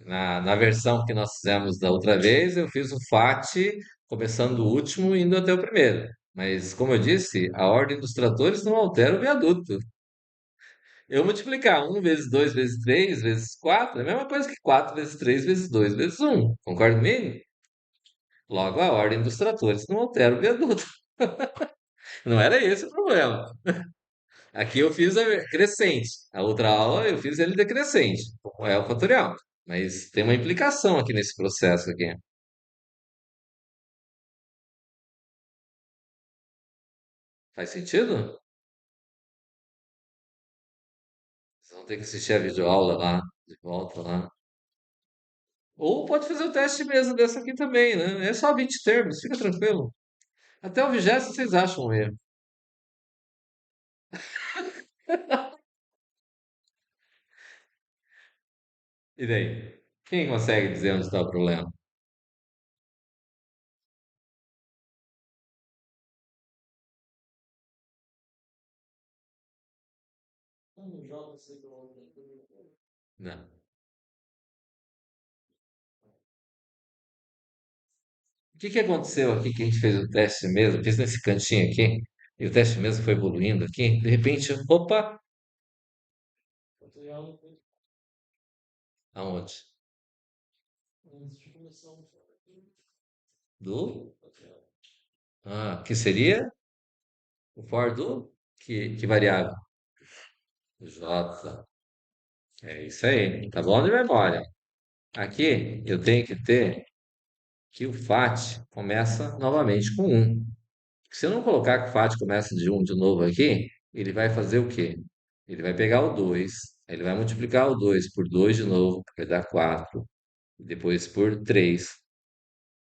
Na versão que nós fizemos da outra vez, eu fiz o FAT começando do último e indo até o primeiro. Mas, como eu disse, a ordem dos tratores não altera o viaduto. Eu multiplicar um vezes 2 vezes 3 vezes 4 é a mesma coisa que 4 vezes 3 vezes 2 vezes um. Concorda comigo? Logo, a ordem dos tratores não altera o viaduto. Não era esse o problema. Aqui eu fiz a crescente. A outra aula eu fiz ele decrescente, como é o fatorial. Mas tem uma implicação aqui nesse processo aqui. Faz sentido? Vocês vão ter que assistir a videoaula lá, de volta lá. Ou pode fazer o teste mesmo dessa aqui também, né? É só 20 termos, fica tranquilo. Até o 20º vocês acham um erro. E daí? Quem consegue dizer onde está o problema? Não. O que que aconteceu aqui que a gente fez o teste mesmo? Fiz nesse cantinho aqui, e o teste mesmo foi evoluindo aqui. De repente, opa, aonde? Do? Ah, que seria o for do? Que variável? J. É isso aí. Tá bom de memória. Aqui eu tenho que ter que o FAT começa novamente com um. Se eu não colocar que o FAT começa de um de novo aqui, ele vai fazer o quê? Ele vai pegar o 2, aí ele vai multiplicar o 2 por 2 de novo, que vai dar 4, e depois por 3,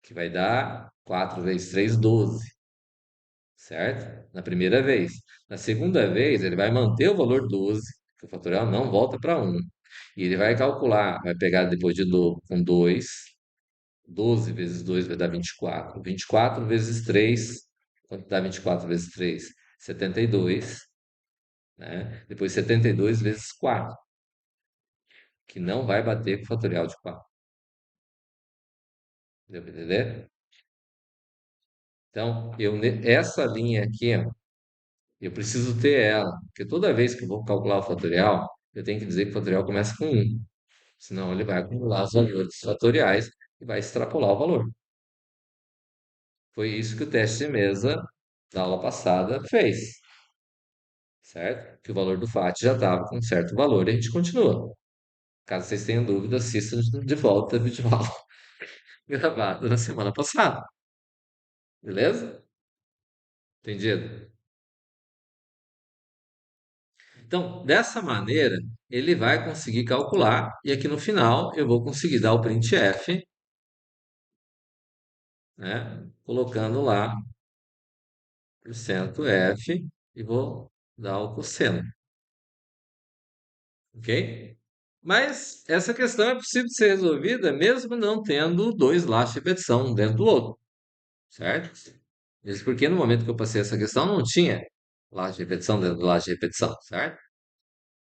que vai dar 4 vezes 3, 12, certo? Na primeira vez. Na segunda vez, ele vai manter o valor 12, que o fatorial não volta para um. E ele vai calcular, vai pegar depois de novo com 2, 12 vezes 2 vai dar 24. 24 vezes 3, quanto dá 24 vezes 3? 72, né? Depois 72 vezes 4, que não vai bater com o fatorial de 4. Deu para entender? Então, essa linha aqui, ó, eu preciso ter ela, porque toda vez que eu vou calcular o fatorial, eu tenho que dizer que o fatorial começa com um. Senão ele vai acumular os valores fatoriais e vai extrapolar o valor. Foi isso que o teste de mesa da aula passada fez, certo? Que o valor do FAT já estava com um certo valor e a gente continua. Caso vocês tenham dúvidas, assistam de volta a videoaula gravada na semana passada. Beleza? Entendido? Então, dessa maneira, ele vai conseguir calcular e aqui no final eu vou conseguir dar o printf, né? Colocando lá porcento %f e vou dar o cosseno, ok? Mas essa questão é possível de ser resolvida mesmo não tendo dois laços de repetição um dentro do outro, certo? Isso porque no momento que eu passei essa questão não tinha laço de repetição dentro do laço de repetição, certo?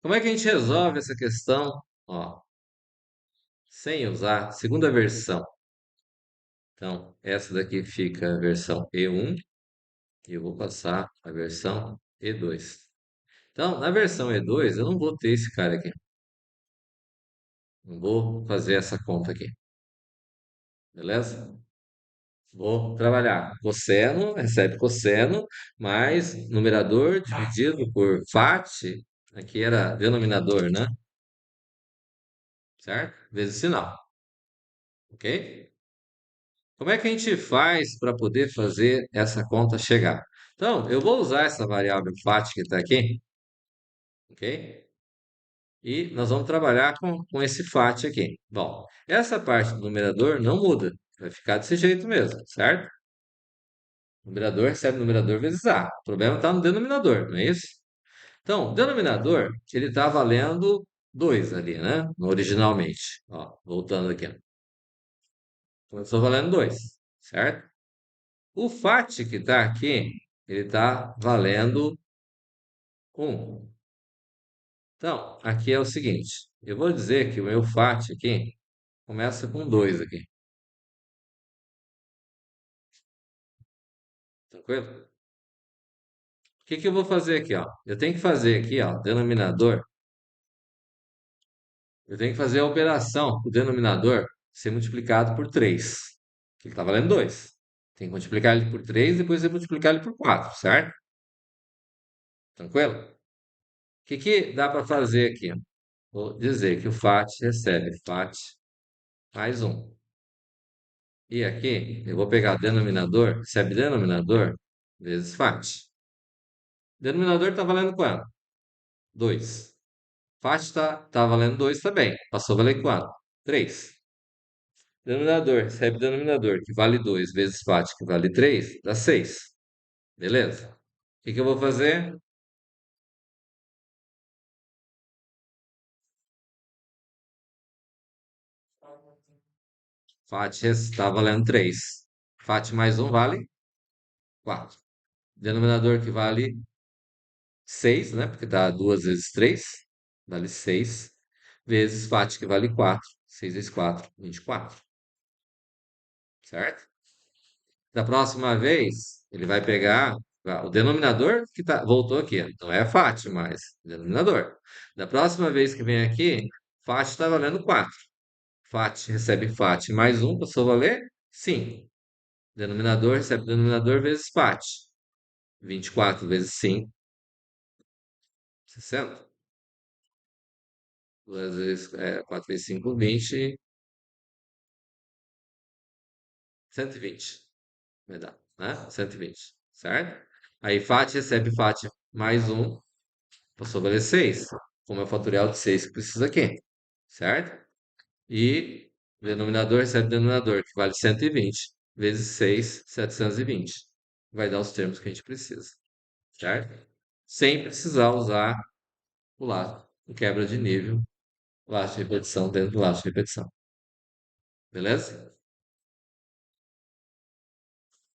Como é que a gente resolve essa questão? Ó, sem usar a segunda versão. Então, essa daqui fica a versão E1 e eu vou passar a versão E2. Então, na versão E2, eu não vou ter esse cara aqui. Não vou fazer essa conta aqui, beleza? Vou trabalhar cosseno, recebe cosseno, mais numerador dividido por FAT, aqui era denominador, né? Certo? Vezes sinal, ok? Como é que a gente faz para poder fazer essa conta chegar? Então, eu vou usar essa variável FAT que está aqui, ok? E nós vamos trabalhar com esse FAT aqui. Bom, essa parte do numerador não muda, vai ficar desse jeito mesmo, certo? Numerador recebe numerador vezes A. O problema está no denominador, não é isso? Então, o denominador, ele está valendo 2 ali, né? Originalmente. Ó, voltando aqui. Ó. Começou valendo 2, certo? O FAT que está aqui, ele está valendo 1. Então, aqui é o seguinte, eu vou dizer que o meu FAT aqui começa com 2 aqui, tranquilo? O que que eu vou fazer aqui, ó? Eu tenho que fazer aqui, ó, denominador. Eu tenho que fazer a operação, o denominador, ser multiplicado por 3, que ele está valendo 2. Tem que multiplicar ele por 3 e depois multiplicar ele por 4, certo? Tranquilo? O que que dá para fazer aqui? Vou dizer que o FAT recebe FAT mais 1. E aqui eu vou pegar denominador, recebe denominador vezes FAT. Denominador está valendo quanto? 2. FAT tá valendo 2 também. Passou a valer quanto? 3. Denominador, recebe denominador, que vale 2 vezes FAT, que vale 3, dá 6. Beleza? O que que eu vou fazer? FAT está valendo 3. FAT mais 1 vale 4. Denominador que vale 6, né? Porque dá 2 vezes 3, vale 6. Vezes FAT que vale 4. 6 vezes 4, 24. Certo? Da próxima vez, ele vai pegar o denominador que voltou aqui. Não é FAT, mas denominador. Da próxima vez que vem aqui, FAT está valendo 4. FAT recebe FAT mais 1, passou a valer 5. Denominador recebe denominador vezes FAT. 24 vezes 5, 60. 2 vezes, 4 vezes 5, 20. 120. Vai dar, né? 120, certo? Aí FAT recebe FAT mais 1, passou a valer 6. Como é o fatorial de 6 que precisa aqui, certo? E denominador recebe denominador, que vale 120 vezes 6, 720. Vai dar os termos que a gente precisa, certo? Sem precisar usar o laço, o quebra de nível, laço de repetição dentro do laço de repetição. Beleza?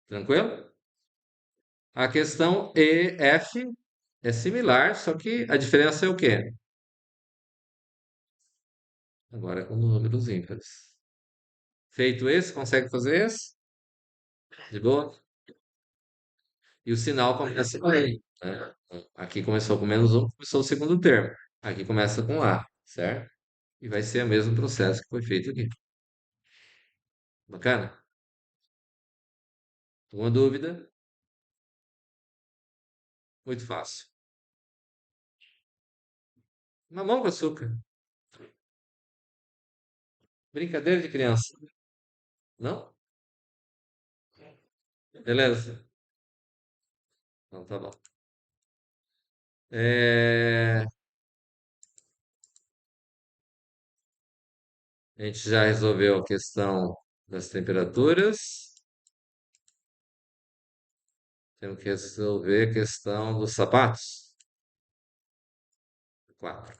Tranquilo? A questão EF é similar, só que a diferença é o quê? Agora com números ímpares. Feito esse, consegue fazer esse? De boa? E o sinal começa com aí, né? Aqui começou com menos um, começou o segundo termo. Aqui começa com A, certo? E vai ser o mesmo processo que foi feito aqui. Bacana? Alguma dúvida? Muito fácil. Mamão com açúcar. Brincadeira de criança. Não? Beleza? Então tá bom. É, A gente já resolveu a questão das temperaturas. Temos que resolver a questão dos sapatos. 4.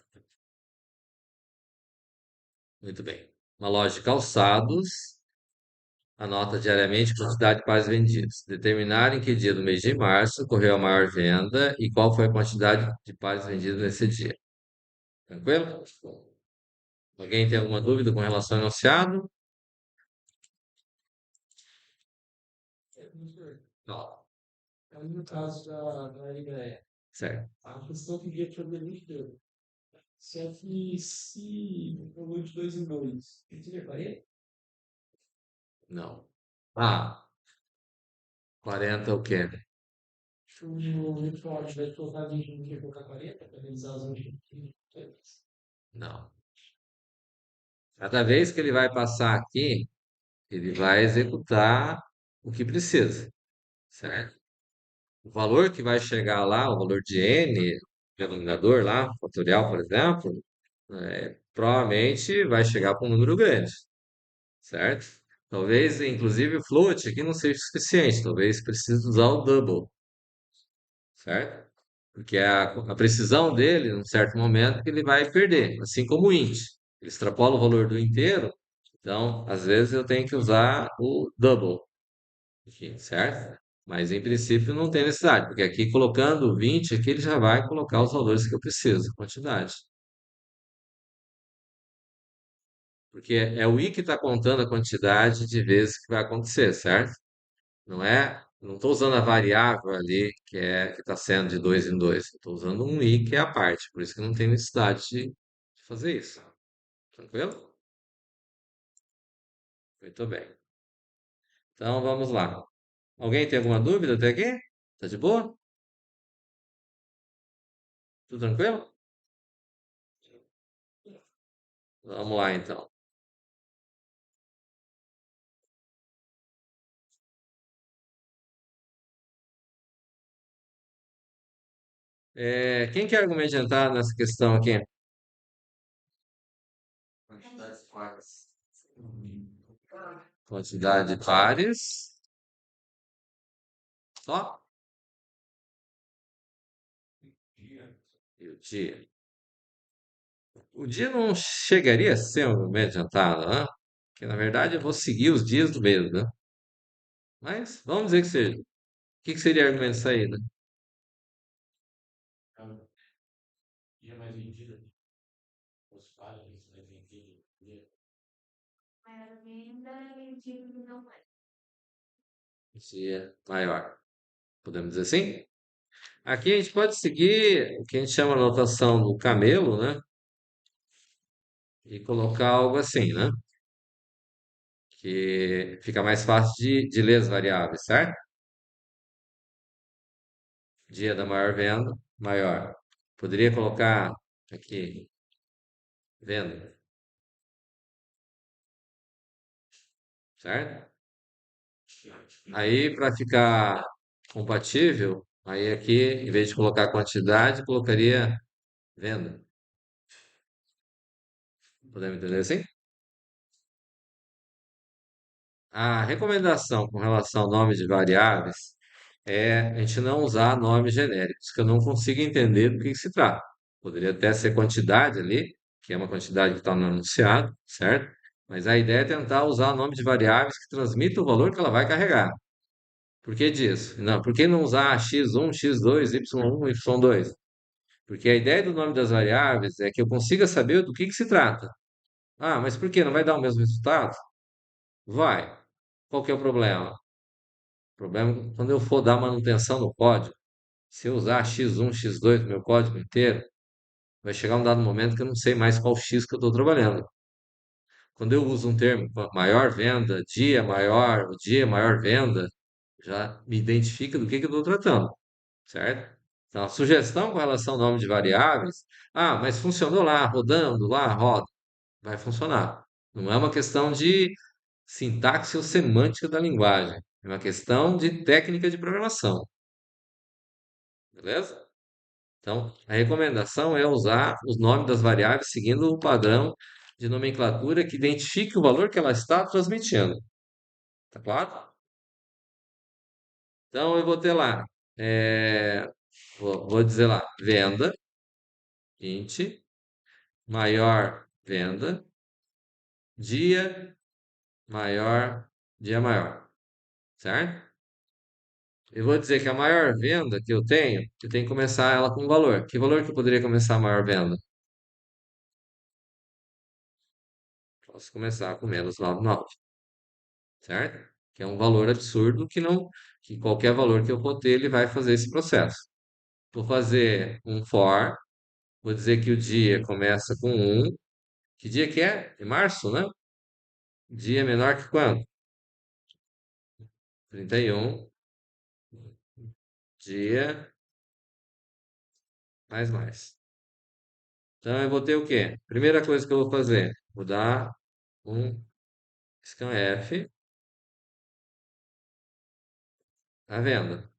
Muito bem. Uma loja de calçados anota diariamente a quantidade de pares vendidos. Determinar em que dia do mês de março ocorreu a maior venda e qual foi a quantidade de pares vendidos nesse dia. Tranquilo? Alguém tem alguma dúvida com relação ao enunciado? Não. Aí, no caso da ideia, Certo. a questão que queria saber muito se é que se eu vou de dois em dois, eu teria 40? Não. Ah, 40 o quê? O virtual vai colocar 20 no que colocar 40 para realizar as últimas. Não. Cada vez que ele vai passar aqui, ele vai executar o que precisa, certo? O valor que vai chegar lá, o valor de n, denominador lá, fatorial, por exemplo, provavelmente vai chegar para um número grande, certo? Talvez, inclusive, o float aqui não seja suficiente, talvez precise usar o double, certo? Porque a precisão dele, num certo momento, que ele vai perder, assim como o int. Ele extrapola o valor do inteiro, então, às vezes eu tenho que usar o double, aqui, certo? Mas em princípio não tem necessidade, porque aqui colocando 20, aqui ele já vai colocar os valores que eu preciso, quantidade. Porque é o i que está contando a quantidade de vezes que vai acontecer, certo? Não estou usando a variável ali que está sendo de dois em dois. Estou usando um i que é a parte, por isso que não tem necessidade de fazer isso. Tranquilo? Muito bem. Então vamos lá. Alguém tem alguma dúvida até aqui? Tá de boa? Tudo tranquilo? Vamos lá então. Quem quer argumentar nessa questão aqui? Quantidade de pares. Quantidade de pares. Só? E o dia. O dia não chegaria a ser um argumento adiantado, né? Porque na verdade eu vou seguir os dias do mês, né? Mas vamos dizer que seja. O que seria argumento de saída? Dia mais vendida, os pares mais vendidos. Maior venda e o dia não é. Dia maior. Podemos dizer assim? Aqui a gente pode seguir o que a gente chama a notação do camelo, né? E colocar algo assim, né? Que fica mais fácil de ler as variáveis, certo? Dia da maior venda, maior. Poderia colocar aqui, venda, certo? Aí, para ficar compatível, aí aqui, em vez de colocar quantidade, colocaria venda. Podemos entender assim? A recomendação com relação ao nome de variáveis é a gente não usar nomes genéricos, que eu não consigo entender do que se trata. Poderia até ser quantidade ali, que é uma quantidade que está no enunciado, certo? Mas a ideia é tentar usar nome de variáveis que transmitam o valor que ela vai carregar. Por que disso? Não, por que não usar x1, x2, y1, y2? Porque a ideia do nome das variáveis é que eu consiga saber do que se trata. Ah, mas por que? Não vai dar o mesmo resultado? Vai. Qual que é o problema? O problema é que quando eu for dar manutenção no código, se eu usar x1, x2 no meu código inteiro, vai chegar um dado momento que eu não sei mais qual x que eu estou trabalhando. Quando eu uso um termo maior venda, dia maior, o dia maior venda, já me identifica do que eu estou tratando, certo? Então, a sugestão com relação ao nome de variáveis, mas funcionou lá, rodando lá, roda, vai funcionar. Não é uma questão de sintaxe ou semântica da linguagem, é uma questão de técnica de programação, beleza? Então, a recomendação é usar os nomes das variáveis seguindo o padrão de nomenclatura que identifique o valor que ela está transmitindo. Tá claro? Então, eu vou ter lá, é, vou dizer lá, venda, int, maior venda, dia maior, dia maior, certo? Eu vou dizer que a maior venda que eu tenho que começar ela com um valor. Que valor que eu poderia começar a maior venda? Posso começar com menos 99, certo? Que é um valor absurdo que qualquer valor que eu for ter, ele vai fazer esse processo. Vou fazer um for, vou dizer que o dia começa com 1. Que dia que é? De março, né? Dia menor que quanto? 31. Dia mais. Então eu vou ter o quê? Primeira coisa que eu vou fazer, vou dar um scanf à venda,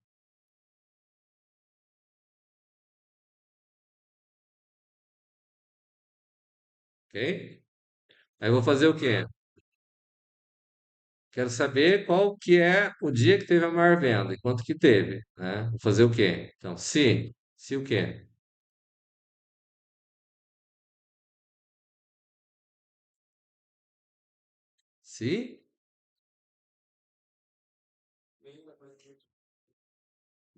ok? Aí eu vou fazer o quê? Quero saber qual que é o dia que teve a maior venda e quanto que teve, né? Vou fazer o quê? Então, se o quê? Se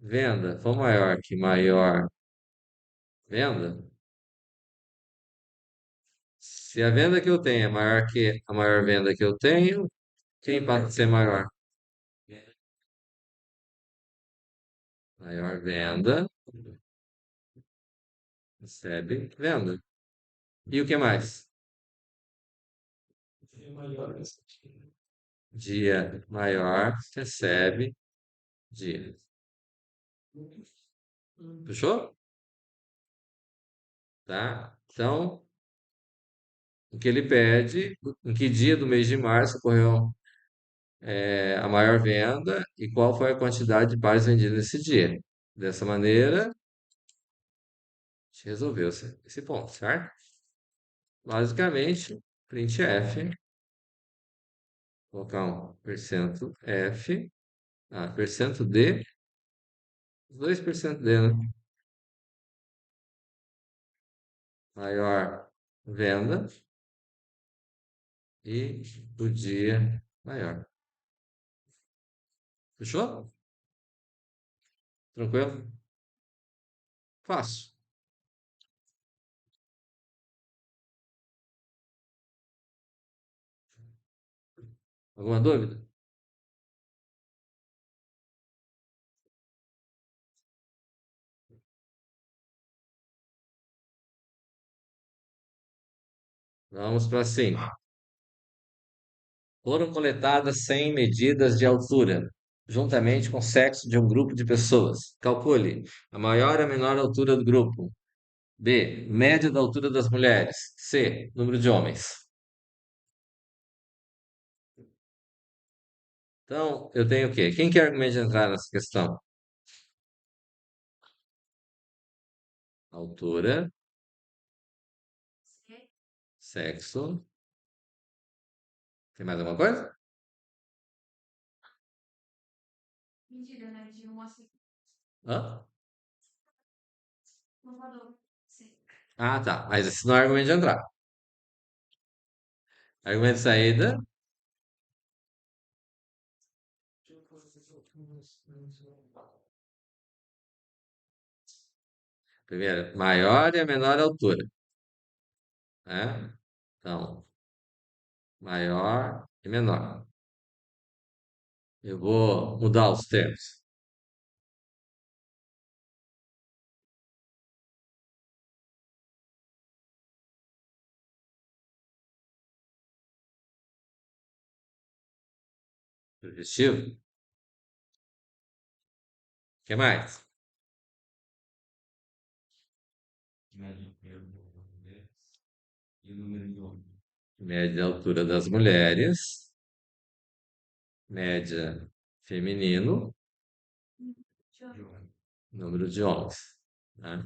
venda for maior que maior venda, se a venda que eu tenho é maior que a maior venda que eu tenho, quem passa a ser maior? Maior venda recebe venda. E o que mais? É maior essa. Dia maior recebe dia. Fechou? Tá? Então, o que ele pede, em que dia do mês de março ocorreu a maior venda e qual foi a quantidade de pares vendidas nesse dia. Dessa maneira, a gente resolveu esse ponto, certo? Basicamente, printf, colocar um percento %f, percento %d, 2% d, né? Maior venda e o dia maior. Fechou? Tranquilo? Fácil. Alguma dúvida? Vamos para cima. Foram coletadas 100 medidas de altura, juntamente com o sexo de um grupo de pessoas. Calcule a maior e a menor altura do grupo. B. Média da altura das mulheres. C. Número de homens. Então, eu tenho o quê? Quem quer argumento entrar nessa questão? Altura, Ser sexo. Tem mais alguma coisa? medida, né? De 1 a 5. Hã? Não falou. Sim. Ah, tá. Mas esse não é argumento de entrada. Argumento de saída. Primeiro, maior e a menor altura, né? Então, maior e menor. Eu vou mudar os termos. Sugestivo. O que mais? Média altura das mulheres, média feminino, Deixa eu... número de homens, né?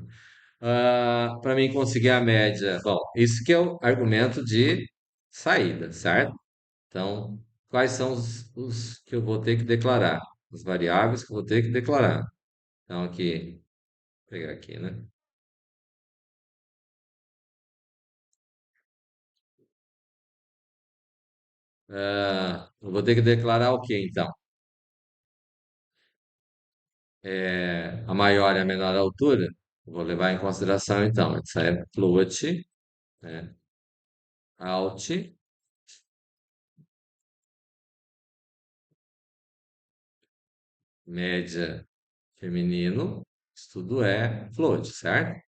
Para mim conseguir a média, bom, isso que é o argumento de saída, certo? Então, quais são os que eu vou ter que declarar? As variáveis que eu vou ter que declarar. Então, aqui, vou pegar aqui, né? Eu vou ter que declarar o quê, então? A maior e a menor altura, eu vou levar em consideração, então, isso é float, né? Alt, média feminino, isso tudo é float, certo?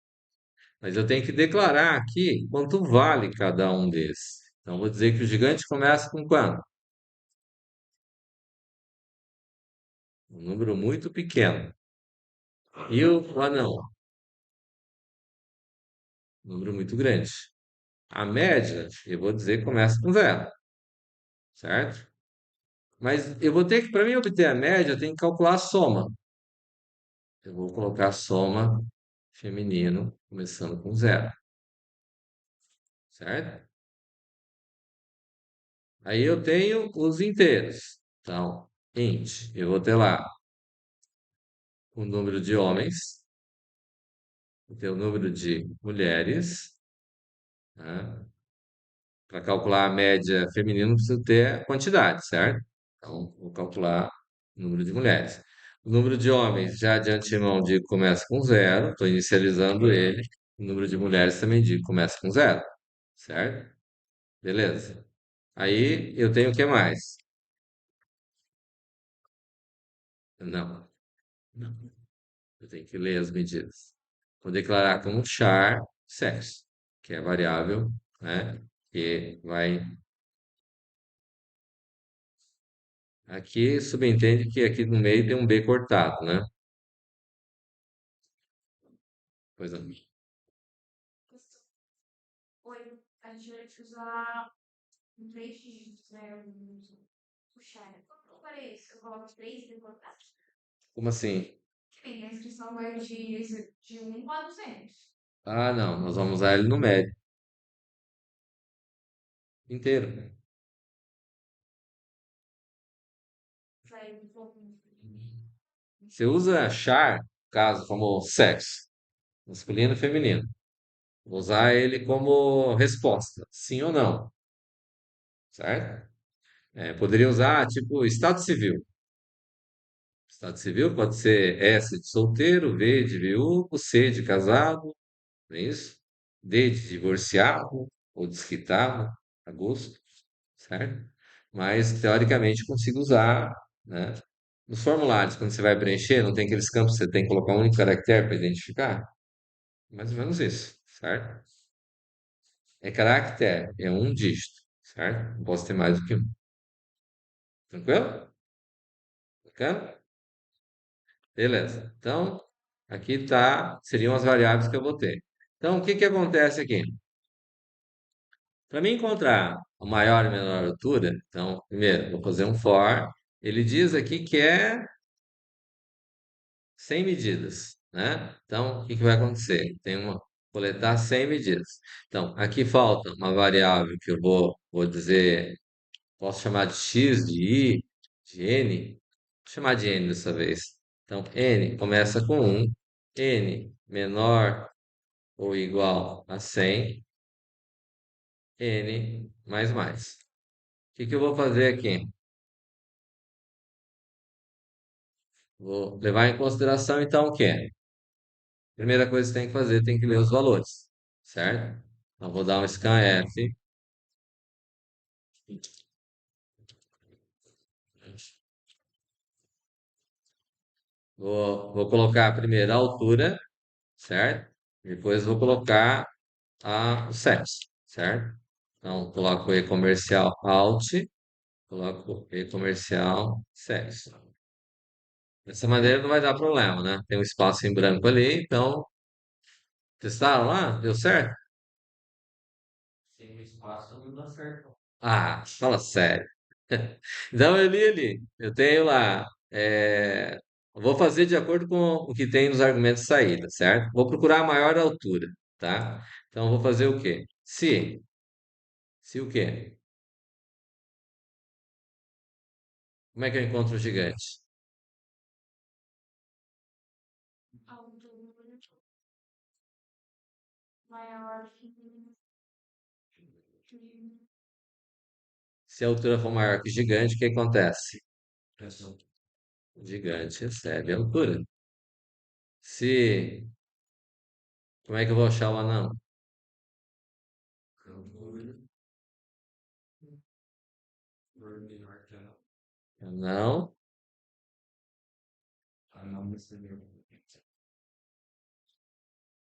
Mas eu tenho que declarar aqui quanto vale cada um desses. Então, vou dizer que o gigante começa com quanto? Um número muito pequeno. E o anão? Um número muito grande. A média, eu vou dizer que começa com zero, certo? Mas eu vou ter que, para mim obter a média, eu tenho que calcular a soma. Eu vou colocar a soma feminino começando com zero, certo? Aí eu tenho os inteiros. Então, int, eu vou ter lá o número de homens, vou ter o número de mulheres, né? Para calcular a média feminina, não preciso ter a quantidade, certo? Então, vou calcular o número de mulheres. O número de homens, já de antemão, digo começa com zero, estou inicializando ele. O número de mulheres também digo começa com zero, certo? Beleza. Aí eu tenho o que mais? Não, não. Eu tenho que ler as medidas. Vou declarar como char sexo, que é a variável, né? Que vai. Aqui subentende que aqui no meio tem um B cortado, né? Pois não. Oi, a gente vai usar um três dígitos, né? Puxar. Como eu farei isso? Eu coloco três e depois quatro. Como assim? Que nem a inscrição vai de 1 a 200. Ah, não, nós vamos usar ele no médio inteiro. Vai, vou. Você usa char, caso como sexo, masculino e feminino. Vou usar ele como resposta, sim ou não, certo? Poderia usar tipo estado civil. Estado civil pode ser S de solteiro, V de viúvo, C de casado, não é isso? D de divorciado ou desquitado, a gosto, certo? Mas teoricamente consigo usar, né? Nos formulários, quando você vai preencher, não tem aqueles campos, você tem que colocar um único caractere para identificar. Mais ou menos isso, certo? É caractere, é um dígito, certo? Não posso ter mais do que um. Tranquilo? Bacana? Beleza. Então, aqui tá, seriam as variáveis que eu vou ter. Então, o que que acontece aqui? Para mim encontrar a maior e menor altura, então, primeiro, vou fazer um for. Ele diz aqui que é 100 medidas, né? Então, o que que vai acontecer? Coletar 100 medidas. Então, aqui falta uma variável que eu vou dizer, posso chamar de x, de i, de n. Vou chamar de n dessa vez. Então, n começa com 1, n menor ou igual a 100, n mais mais. O que que eu vou fazer aqui? Vou levar em consideração, então, o quê? Primeira coisa que você tem que fazer, tem que ler os valores, certo? Então, vou dar um scanf, vou colocar primeiro a altura, certo? Depois vou colocar o sexo, certo? Então, coloco E comercial alt, coloco E comercial sexo. Dessa maneira não vai dar problema, né? Tem um espaço em branco ali, então, testaram lá? Deu certo? Sem o espaço não dá certo. Ah, fala sério. Então eu li ali. Eu tenho lá. Vou fazer de acordo com o que tem nos argumentos de saída, certo? Vou procurar a maior altura, tá? Então eu vou fazer o quê? Se o quê? Como é que eu encontro o gigante? Altura maior Se a altura for maior que o gigante, o que acontece? O gigante recebe a altura. Se. Como é que eu vou achar o anão? Não.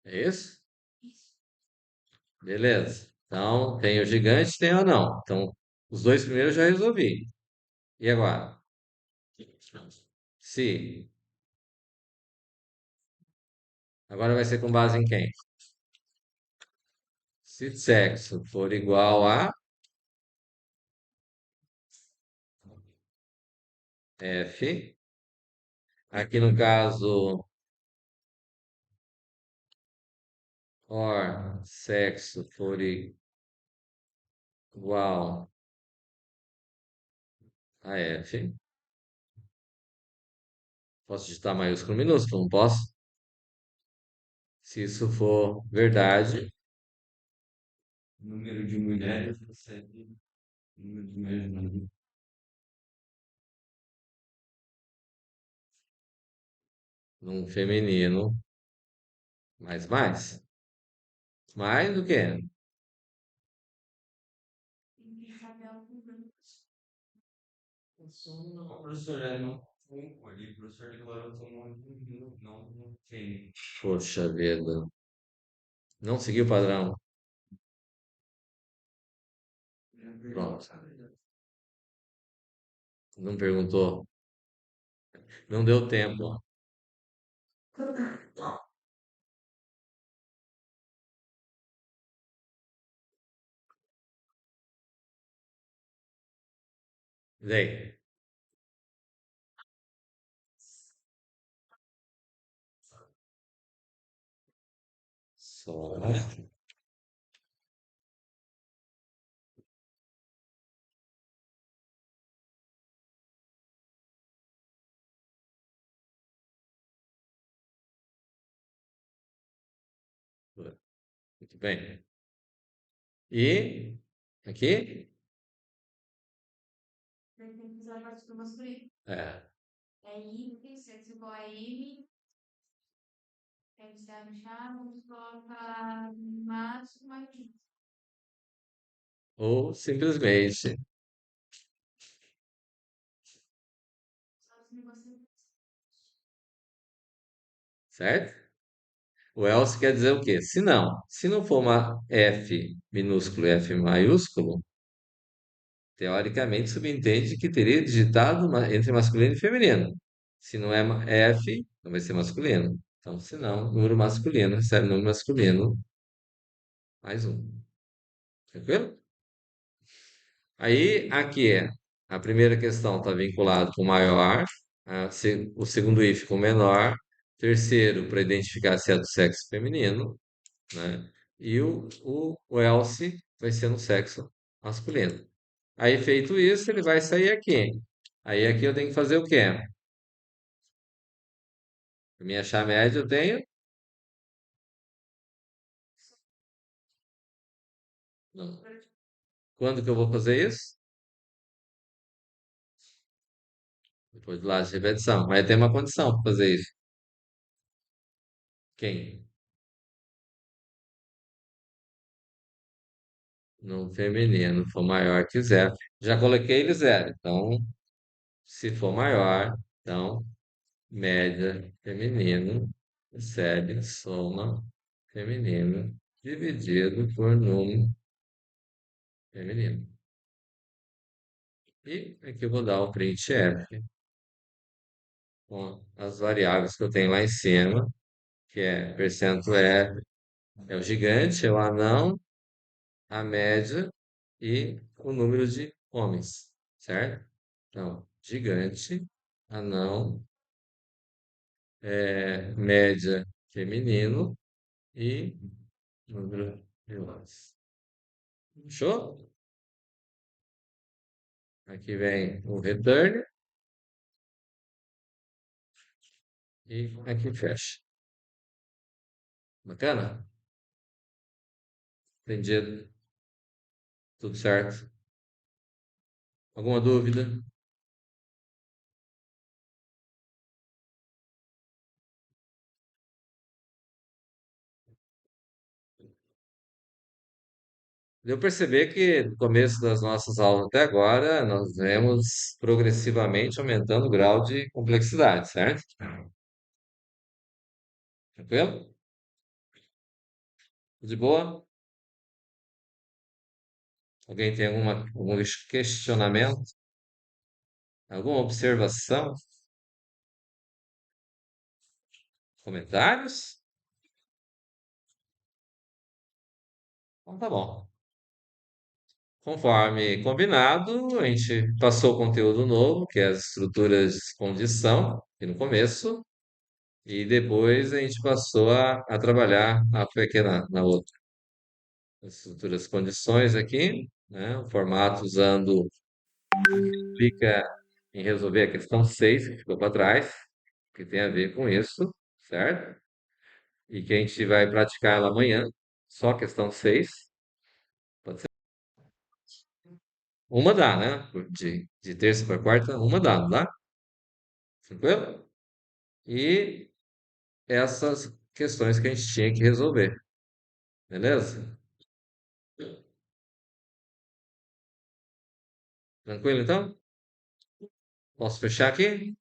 É isso? isso. Beleza. Então, tem o gigante, tem o anão. Então, os dois primeiros eu já resolvi. E agora? Se. Agora vai ser com base em quem? Se sexo for igual a F, aqui no caso, or sexo for igual a F, posso digitar maiúsculo minúsculo, não posso? Se isso for verdade, número de mulheres recebe número de mulheres. num feminino, mais. Mais do que? Tem que saber algum. Não, professor, não. Ali, professor, agora eu tô não tem. Poxa vida. Não seguiu o padrão. Pronto. Não perguntou. Não deu tempo. Vem. Só. Muito bem. E aqui? Tem que usar a parte do masculino. É. É if, sexo igual a M, é de estar no chá, vamos colocar macho mais I. Ou simplesmente, Só esse negócio. certo? O else quer dizer o quê? Se não for uma F minúsculo e F maiúsculo, teoricamente subentende que teria digitado entre masculino e feminino. Se não é F, não vai ser masculino. Então, se não, número masculino recebe número masculino mais um. Tranquilo? Aí, aqui a primeira questão está vinculada com o maior, o segundo if com o menor, terceiro para identificar se é do sexo feminino, né? E o else vai ser no sexo masculino. Aí, feito isso, ele vai sair aqui. Aí, aqui eu tenho que fazer o quê? Para me achar a média, eu tenho. Não. Quando que eu vou fazer isso? Depois do lado de repetição. Mas tem uma condição para fazer isso. Quem? No feminino for maior que zero. Já coloquei ele zero. Então, se for maior, então, média feminino recebe soma feminino dividido por número feminino. E aqui eu vou dar o printf com as variáveis que eu tenho lá em cima, que é percentual F, é o gigante, é o anão, a média e o número de homens, certo? Então, gigante, anão, média feminino e número de homens. Fechou? Aqui vem o return e aqui fecha. Bacana? Entendido? Tudo certo? Alguma dúvida? Deu perceber que no começo das nossas aulas até agora, nós vemos progressivamente aumentando o grau de complexidade, certo? Tranquilo? De boa? Alguém tem algum questionamento? Alguma observação? Comentários? Então tá bom. Conforme combinado, a gente passou o conteúdo novo, que é as estruturas de condição, aqui no começo, e depois a gente passou a trabalhar na outra. As estruturas de condições aqui, né? O formato usando, clica em resolver a questão 6 que ficou para trás, que tem a ver com isso, certo? E que a gente vai praticar ela amanhã, só a questão 6. Pode ser? Uma dá, né? De terça para quarta, uma dá, não dá? Tranquilo? E essas questões que a gente tinha que resolver. Beleza? Tranquilo então? Posso fechar aqui?